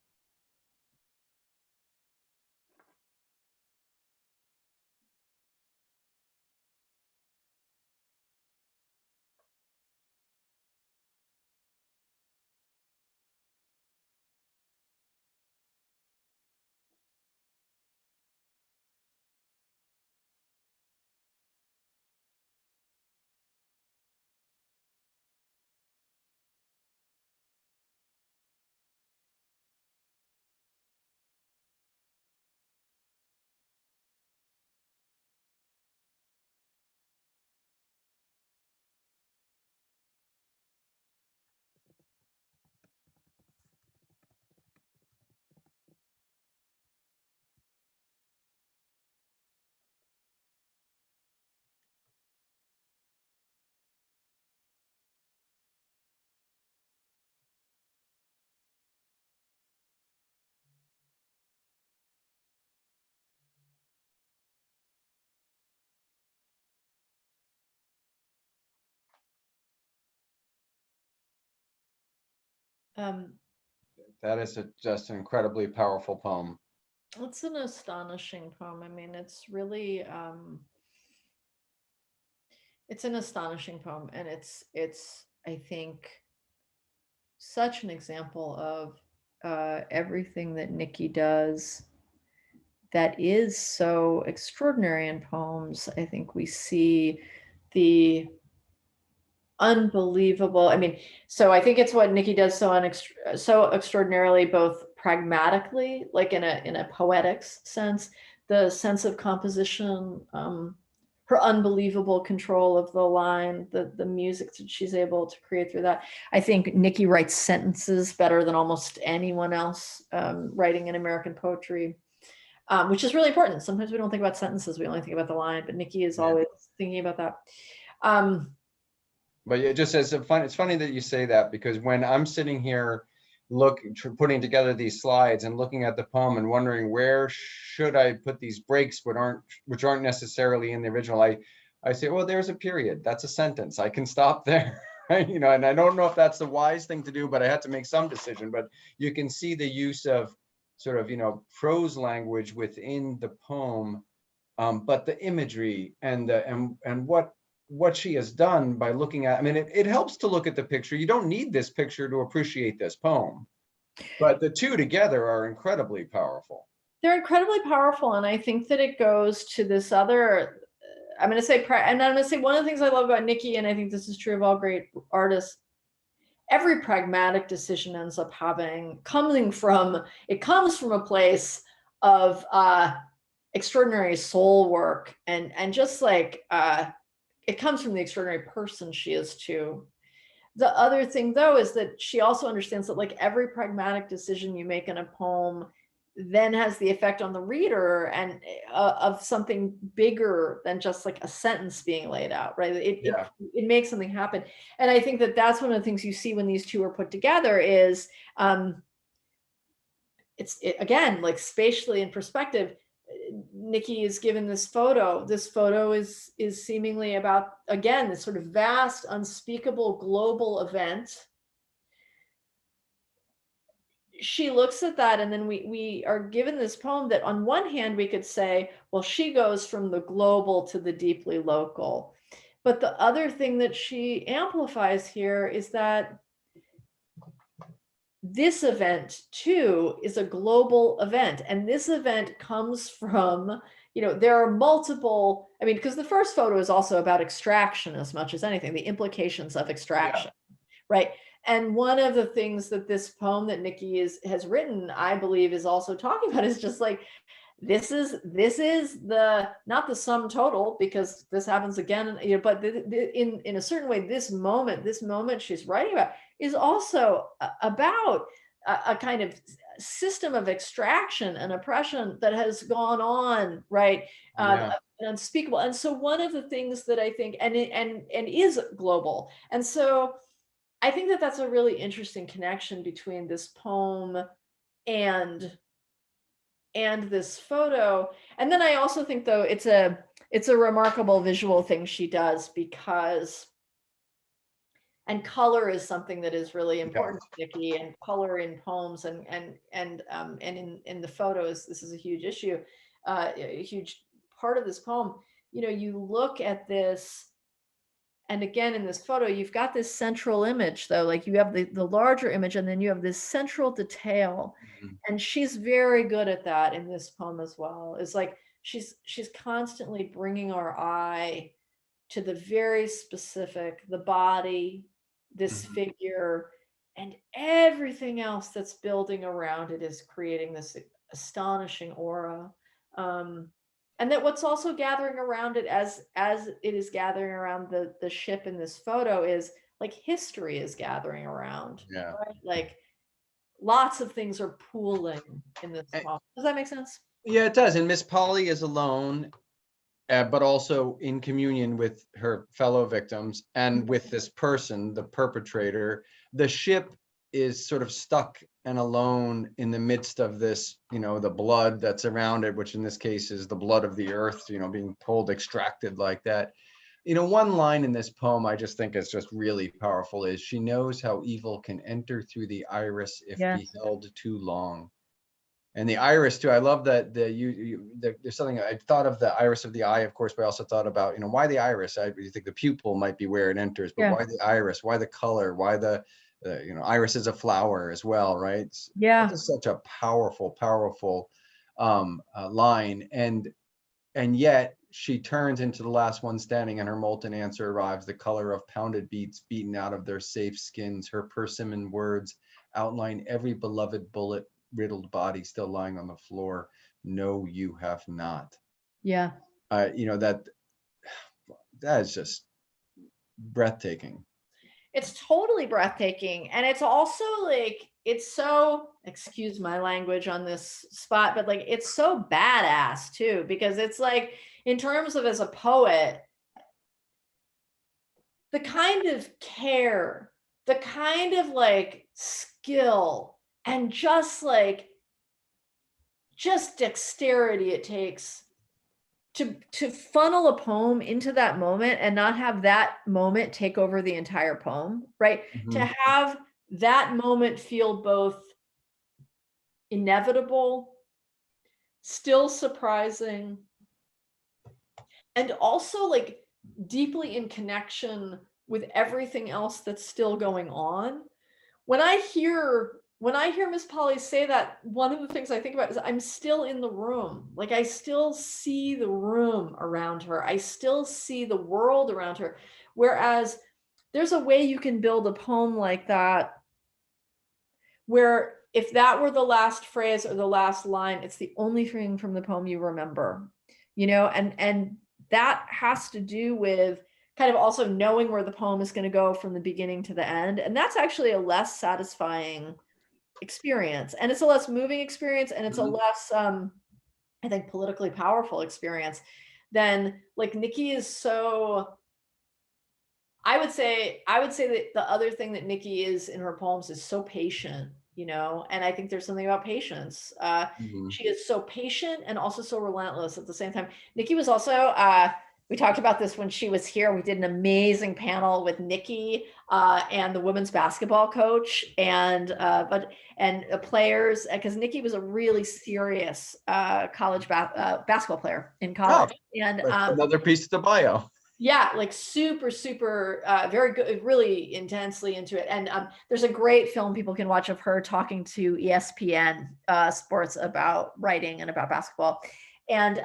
That is just an incredibly powerful poem. It's an astonishing poem. I mean, it's really, it's an astonishing poem, and it's I think such an example of everything that Nikky does that is so extraordinary in poems. I think we see the unbelievable. I mean, so I think it's what Nikky does so extraordinarily, both pragmatically, like in a poetics sense, the sense of composition, her unbelievable control of the line, the music that she's able to create through that. I think Nikky writes sentences better than almost anyone else writing in American poetry, which is really important. Sometimes we don't think about sentences, we only think about the line, but Nikky is always thinking about that. But it just as it's funny that you say that, because when I'm sitting here putting together these slides and looking at the poem and wondering where should I put these breaks which aren't necessarily in the original, I say, well, there's a period, that's a sentence, I can stop there. Right? You know, and I don't know if that's the wise thing to do, but I had to make some decision. But you can see the use of sort of, you know, prose language within the poem, but the imagery and what she has done by looking at, I mean, it helps to look at the picture. You don't need this picture to appreciate this poem, but the two together are incredibly powerful. They're incredibly powerful. And I think that it goes to this other, I'm going to say, and I'm going to say one of the things I love about Nikky, and I think this is true of all great artists, every pragmatic decision ends up coming from a place of extraordinary soul work, and just like, it comes from the extraordinary person she is too. The other thing, though, is that she also understands that like every pragmatic decision you make in a poem then has the effect on the reader, and of something bigger than just like a sentence being laid out, right? It makes something happen. And I think that that's one of the things you see when these two are put together is, again, like spatially in perspective, Nikky is given this photo. This photo is seemingly about, again, this sort of vast, unspeakable global event. She looks at that, and then we are given this poem that on one hand we could say, well, she goes from the global to the deeply local. But the other thing that she amplifies here is that this event too is a global event, and this event comes from, you know, there are multiple, I mean, because the first photo is also about extraction as much as anything, the implications of extraction, right? And one of the things that this poem that Nikky has written, I believe, is also talking about is just like, this is the, not the sum total, because this happens again, you know, but in a certain way, this moment she's writing about is also about a kind of system of extraction and oppression that has gone on, right? Unspeakable. And so one of the things that I think, and is global. And so I think that that's a really interesting connection between this poem and this photo. And then I also think, though, it's a remarkable visual thing she does, because And color is something that is really important to Nikky, and color in poems and in the photos. This is a huge issue, a huge part of this poem. You know, you look at this, and again in this photo, you've got this central image, though, like you have the larger image, and then you have this central detail, and she's very good at that in this poem as well. It's like she's constantly bringing our eye to the very specific, the body, this figure, and everything else that's building around it is creating this astonishing aura. And that what's also gathering around it, as it is gathering around the ship in this photo, is like history is gathering around. Yeah. Right? Like lots of things are pooling in this poem. Does that make sense? Yeah, it does. And Miss Polly is alone, but also in communion with her fellow victims and with this person, the perpetrator. The ship is sort of stuck and alone in the midst of this, you know, the blood that's around it, which in this case is the blood of the earth, you know, being pulled, extracted like that. You know, one line in this poem I just think is just really powerful is, she knows how evil can enter through the iris if beheld too long. And the iris too, I love that there's something, I thought of the iris of the eye, of course, but I also thought about, you know, why the iris? You think the pupil might be where it enters, but why the iris? Why the color? Why the you know, iris is a flower as well, right? Yeah. It's such a powerful, powerful line. And yet she turns into the last one standing, and her molten answer arrives, the color of pounded beets beaten out of their safe skins. Her persimmon words outline every beloved bullet riddled body still lying on the floor. No, you have not. Yeah. You know, that is just breathtaking. It's totally breathtaking. And it's also like, it's so, excuse my language on this spot, but like, it's so badass too, because it's like, in terms of as a poet, the kind of care, the kind of like skill, and just dexterity it takes to funnel a poem into that moment and not have that moment take over the entire poem, right? To have that moment feel both inevitable, still surprising, and also like deeply in connection with everything else that's still going on. When I hear Miss Polly say that, one of the things I think about is I'm still in the room. Like I still see the room around her. I still see the world around her. Whereas there's a way you can build a poem like that where if that were the last phrase or the last line, it's the only thing from the poem you remember, you know, and that has to do with kind of also knowing where the poem is going to go from the beginning to the end. And that's actually a less satisfying experience, and it's a less moving experience, and it's a less I think politically powerful experience than like Nikky is. So I would say that the other thing that Nikky is in her poems is so patient, you know, and I think there's something about patience. She is so patient and also so relentless at the same time. Nikky was also we talked about this when she was here. We did an amazing panel with Nikky and the women's basketball coach and players, because Nikky was a really serious college basketball player in college. And another piece of the bio. Yeah, like super, very good, really intensely into it. And there's a great film people can watch of her talking to ESPN Sports about writing and about basketball. And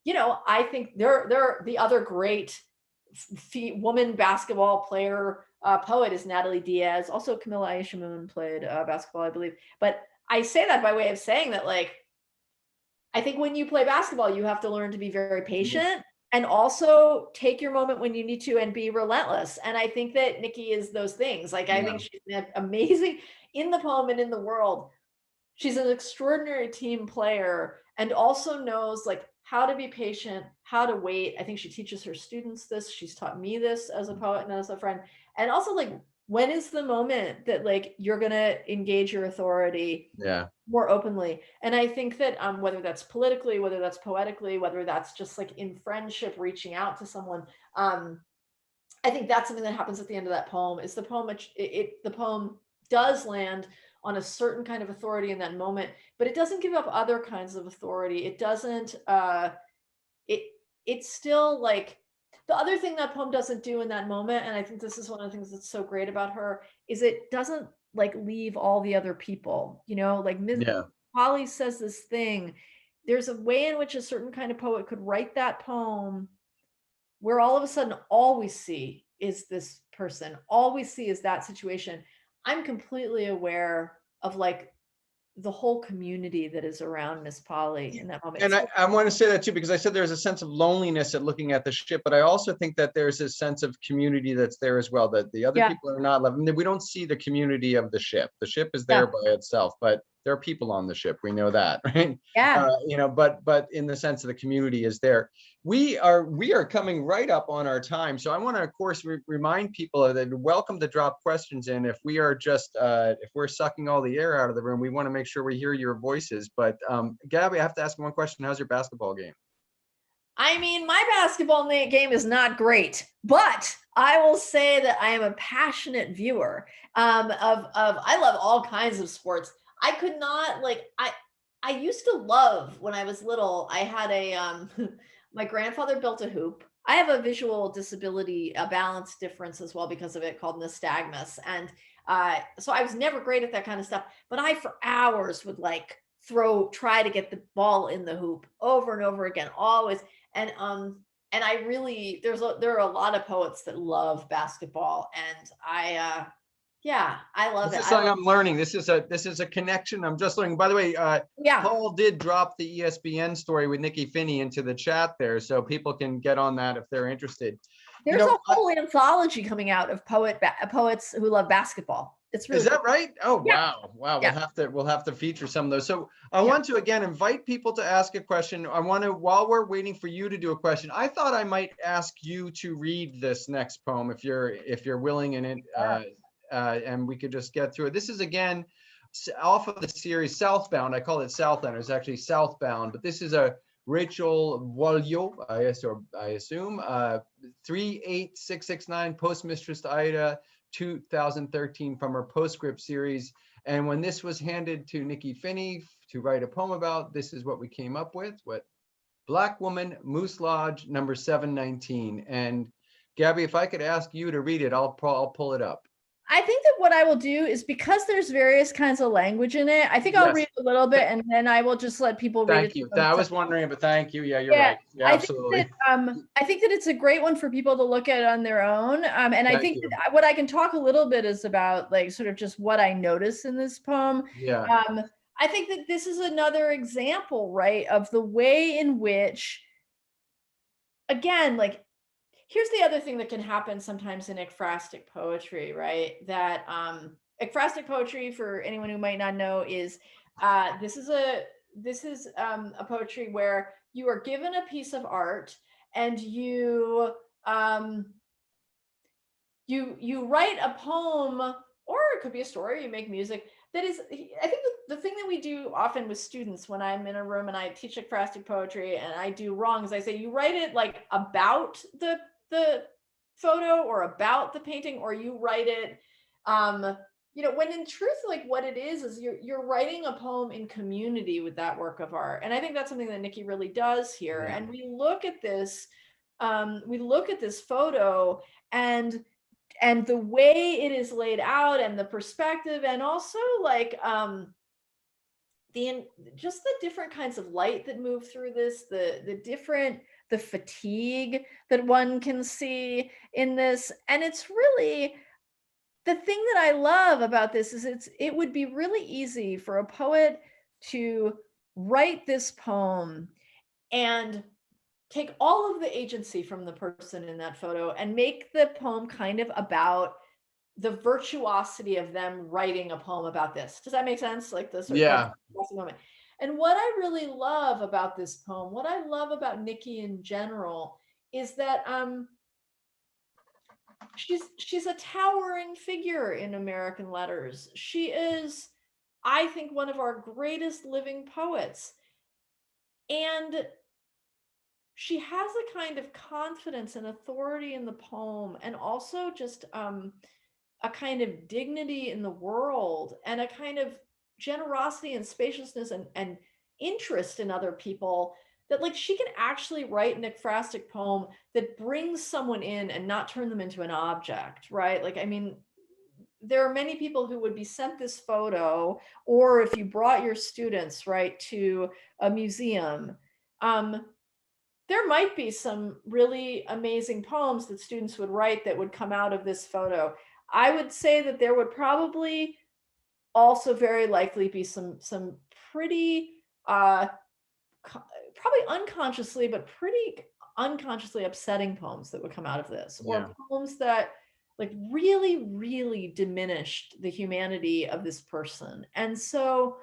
you know, I think they're the other great woman basketball player poet is Natalie Diaz. Also, Camilla Aisha played basketball, I believe. But I say that by way of saying that, like, I think when you play basketball, you have to learn to be very patient and also take your moment when you need to and be relentless. And I think that Nikky is those things. Like, I think she's amazing in the poem and in the world. She's an extraordinary team player and also knows like how to be patient, how to wait. I think she teaches her students this. She's taught me this as a poet and as a friend. And also like, when is the moment that like you're going to engage your authority more openly? And I think that whether that's politically, whether that's poetically, whether that's just like in friendship, reaching out to someone, I think that's something that happens at the end of that poem. Is the poem the poem does land on a certain kind of authority in that moment, but it doesn't give up other kinds of authority. It doesn't it it's still like the other thing that poem doesn't do in that moment, and I think this is one of the things that's so great about her, is it doesn't like leave all the other people, like Yeah. Polly says this thing. There's a way in which a certain kind of poet could write that poem where all of a sudden all we see is this person, all we see is that situation. I'm completely aware of like the whole community that is around Miss Polly in that moment. And I want to say that too, because I said there's a sense of loneliness at looking at the ship, but I also think that there's a sense of community that's there as well, that the other Yeah. people are not left. I mean, we don't see the community of the ship. The ship is Yeah. there by itself, but there are people on the ship. We know that, right? Yeah. But in the sense of the community is there. We are coming right up on our time. So I want to, of course, remind people that you're welcome to drop questions in. If we are just, if we're sucking all the air out of the room, we want to make sure we hear your voices. But Gabby, I have to ask one question. How's your basketball game? I mean, my basketball game is not great, but I will say that I am a passionate viewer of I love all kinds of sports. I could not I used to love when I was little. I had a my grandfather built a hoop. I have a visual disability, a balance difference as well because of it, called nystagmus, and so I was never great at that kind of stuff. But I for hours would like try to get the ball in the hoop over and over again, always. And I really there are a lot of poets that love basketball, and I love This it. is something I'm learning. This is a connection. I'm just learning. By the way, Yeah. Paul did drop the ESPN story with Nikky Finney into the chat there, so people can get on that if they're interested. There's a whole anthology coming out of poets who love basketball. It's really Is that right? Oh, yeah. wow. Yeah. We'll have to feature some of those. So I want to again invite people to ask a question. I want to, while we're waiting for you to do a question, I thought I might ask you to read this next poem if you're willing in it, and we could just get through it. This is again off of the series Southbound. I call it Southland. It's actually Southbound, but this is a Rachel Boileau, I assume, 38669, Postmistress to Ida, 2013, from her Postscript series. And when this was handed to Nikky Finney to write a poem about, this is what we came up with. Black Woman, Moose Lodge, number 719. And Gabby, if I could ask you to read it, I'll pull it up. I think that what I will do is, because there's various kinds of language in it, I think I'll read a little bit and then I will just let people read it. Thank you. I was wondering, but thank you. Yeah, you're right. Yeah, absolutely. I think that it's a great one for people to look at on their own. And I think that what I can talk a little bit is about like sort of just what I noticed in this poem. Yeah. I think that this is another example, right, of the way in which, again, like, here's the other thing that can happen sometimes in ekphrastic poetry, right? That ekphrastic poetry, for anyone who might not know, is this is a poetry where you are given a piece of art and you write a poem, or it could be a story, you make music. That is, I think the thing that we do often with students when I'm in a room and I teach ekphrastic poetry and I do wrong is I say, you write it like about the photo or about the painting, or you write it, when in truth, like what it is you're writing a poem in community with that work of art. And I think that's something that Nikky really does here. Yeah. And we look at this photo and the way it is laid out and the perspective, and also like just the different kinds of light that move through this, the fatigue that one can see in this. And it's really, the thing that I love about this is it would be really easy for a poet to write this poem and take all of the agency from the person in that photo and make the poem kind of about the virtuosity of them writing a poem about this. Does that make sense? Like the sort of moment. And what I really love about this poem, what I love about Nikky in general, is that she's a towering figure in American letters. She is, I think, one of our greatest living poets. And she has a kind of confidence and authority in the poem, and also just a kind of dignity in the world, and a kind of generosity and spaciousness and interest in other people, that like she can actually write an ekphrastic poem that brings someone in and not turn them into an object, right? Like, I mean, there are many people who would be sent this photo, or if you brought your students, right, to a museum, there might be some really amazing poems that students would write that would come out of this photo. I would say that there would probably also very likely be some pretty probably unconsciously, but pretty unconsciously upsetting poems that would come out of this, or Yeah. poems that like really, really diminished the humanity of this person. And so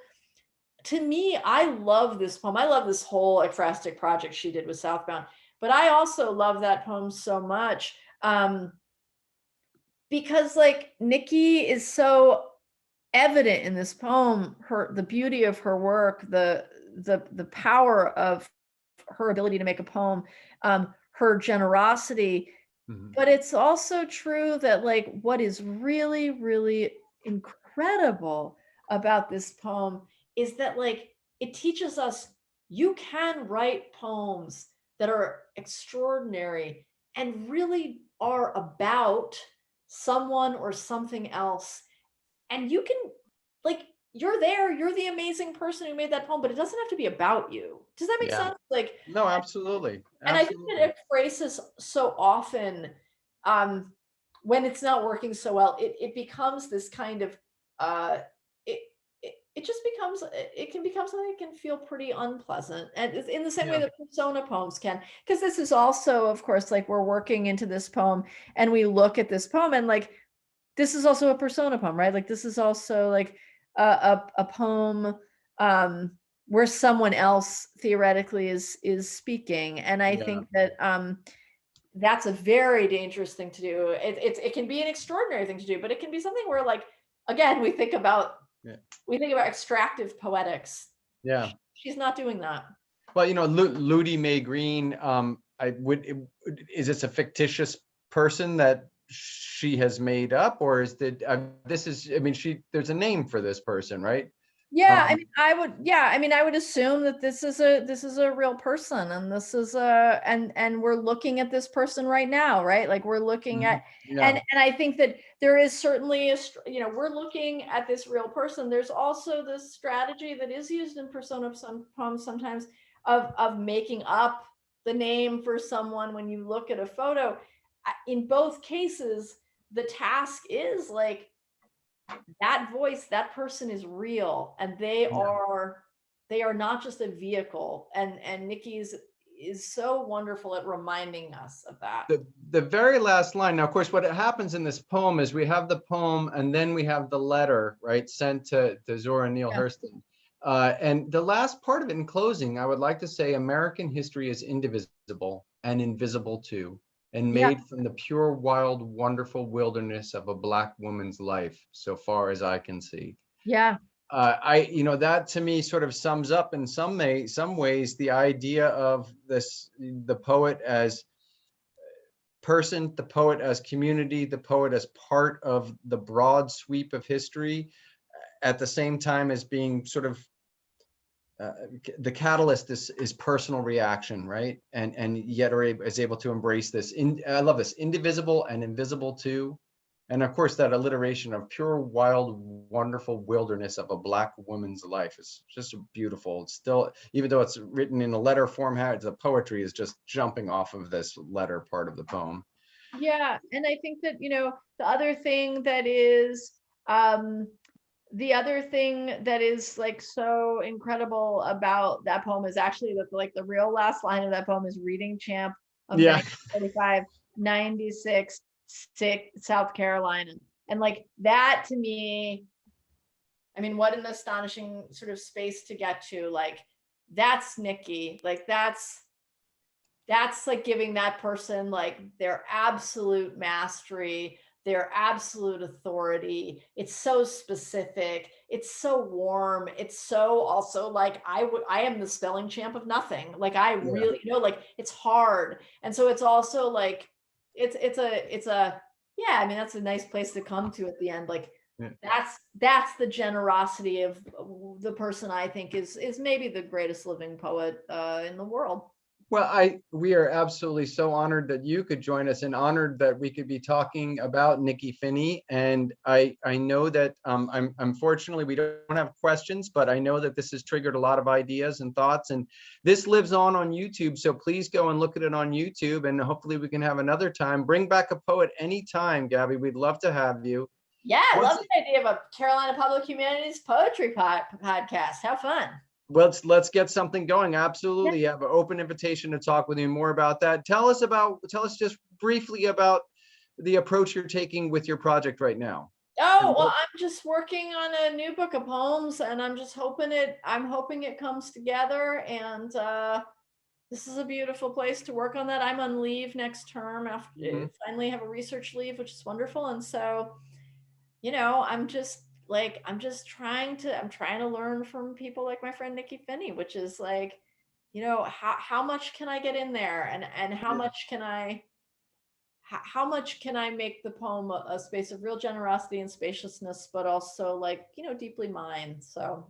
to me, I love this poem. I love this whole ekphrastic project she did with Southbound, but I also love that poem so much because like Nikky is so evident in this poem, the beauty of her work, the power of her ability to make a poem, her generosity. But it's also true that like what is really, really incredible about this poem is that like it teaches us you can write poems that are extraordinary and really are about someone or something else. And you can, like, you're there, you're the amazing person who made that poem, but it doesn't have to be about you. Does that make Yeah. sense? Like, No, absolutely. and I think Absolutely. that it phrases so often, when it's not working so well, it becomes this kind of it, it just becomes, it can become something that can feel pretty unpleasant, and it's in the same way Yeah. that persona poems can, because this is also, of course, like we're working into this poem and we look at this poem and like this is also a persona poem, right? Like this is also like a poem where someone else theoretically is speaking, and I Yeah. think that that's a very dangerous thing to do. It can be an extraordinary thing to do, but it can be something where like again we think about Yeah. extractive poetics. Yeah. She's not doing that. Well, you know, Ludi Mae Green, is this a fictitious person that she has made up, or is that this is, I mean, there's a name for this person, right? Yeah, I mean, I would assume that this is a real person, and this is and we're looking at this person right now, right? Like we're looking at, Yeah. and I think that there is certainly we're looking at this real person. There's also this strategy that is used in persona some poems sometimes of making up the name for someone when you look at a photo. In both cases, the task is like that voice, that person is real, and they are not just a vehicle. And Nikky's is so wonderful at reminding us of that. The very last line. Now, of course, what happens in this poem is we have the poem and then we have the letter, right, sent to Zora Neale Hurston. And the last part of it in closing, I would like to say, American history is indivisible and invisible too, and made from the pure, wild, wonderful wilderness of a Black woman's life, so far as I can see. Yeah. That to me sort of sums up in some ways the idea of the poet as person, the poet as community, the poet as part of the broad sweep of history, at the same time as being sort of the catalyst is personal reaction, right? And yet is able to embrace this. I love this, indivisible and invisible too. And of course, that alliteration of pure, wild, wonderful wilderness of a Black woman's life is just beautiful. It's still, even though it's written in a letter form, the poetry is just jumping off of this letter part of the poem. Yeah, and I think that the other thing that is like so incredible about that poem is actually that like the real last line of that poem is reading champ of 1945, 96, South Carolina. And like that to me, I mean, what an astonishing sort of space to get to. Like that's Nikky. Like that's like giving that person like their absolute mastery, their absolute authority. It's so specific. it's so warm. It's so also like I am the spelling champ of nothing. Like I really, like it's hard. And so it's also like it's a yeah, I mean that's a nice place to come to at the end. Like that's the generosity of the person I think is maybe the greatest living poet in the world. Well, we are absolutely so honored that you could join us and honored that we could be talking about Nikky Finney. And I know that I'm unfortunately we don't have questions, but I know that this has triggered a lot of ideas and thoughts. And this lives on YouTube, so please go and look at it on YouTube. And hopefully we can have another time. Bring back a poet anytime, Gabby. We'd love to have you. Yeah, I love the idea of a Carolina Public Humanities poetry podcast. How fun. Let's get something going. Absolutely. You have an open invitation to talk with you more about that. Tell us just briefly about the approach you're taking with your project right now. Oh, well, I'm just working on a new book of poems and I'm hoping it comes together, and this is a beautiful place to work on that. I'm on leave next term after finally have a research leave, which is wonderful. And so, I'm trying to learn from people like my friend Nikky Finney, which is like, how much can I get in there, and how much can I make the poem a space of real generosity and spaciousness, but also like, deeply mine. So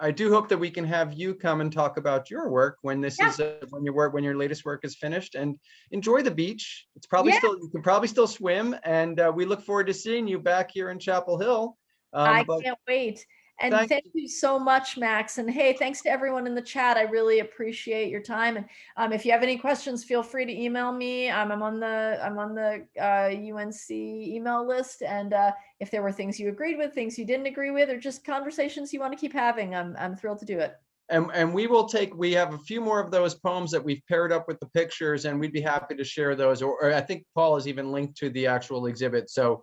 I do hope that we can have you come and talk about your work when when your latest work is finished, and enjoy the beach. It's probably you can probably still swim, and we look forward to seeing you back here in Chapel Hill. I can't wait. And thank you so much, Max. And hey, thanks to everyone in the chat. I really appreciate your time. And if you have any questions, feel free to email me. I'm on the UNC email list. And if there were things you agreed with, things you didn't agree with, or just conversations you want to keep having, I'm thrilled to do it. And we have a few more of those poems that we've paired up with the pictures, and we'd be happy to share those. Or I think Paul has even linked to the actual exhibit. So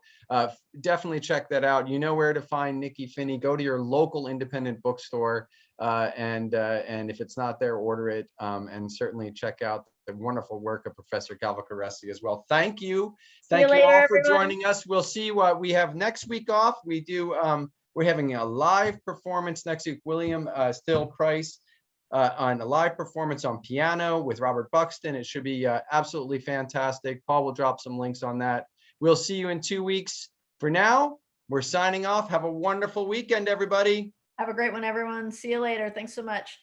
definitely check that out. You know where to find Nikky Finney. Go to your local independent bookstore, and if it's not there, order it. And certainly check out the wonderful work of Professor Calvocoressi as well. Thank you. Thank you all for joining us. We'll see what we have next week off. We're having a live performance next week. William Still Price on a live performance on piano with Robert Buxton. It should be absolutely fantastic. Paul will drop some links on that. We'll see you in 2 weeks. For now, we're signing off. Have a wonderful weekend, everybody. Have a great one, everyone. See you later. Thanks so much.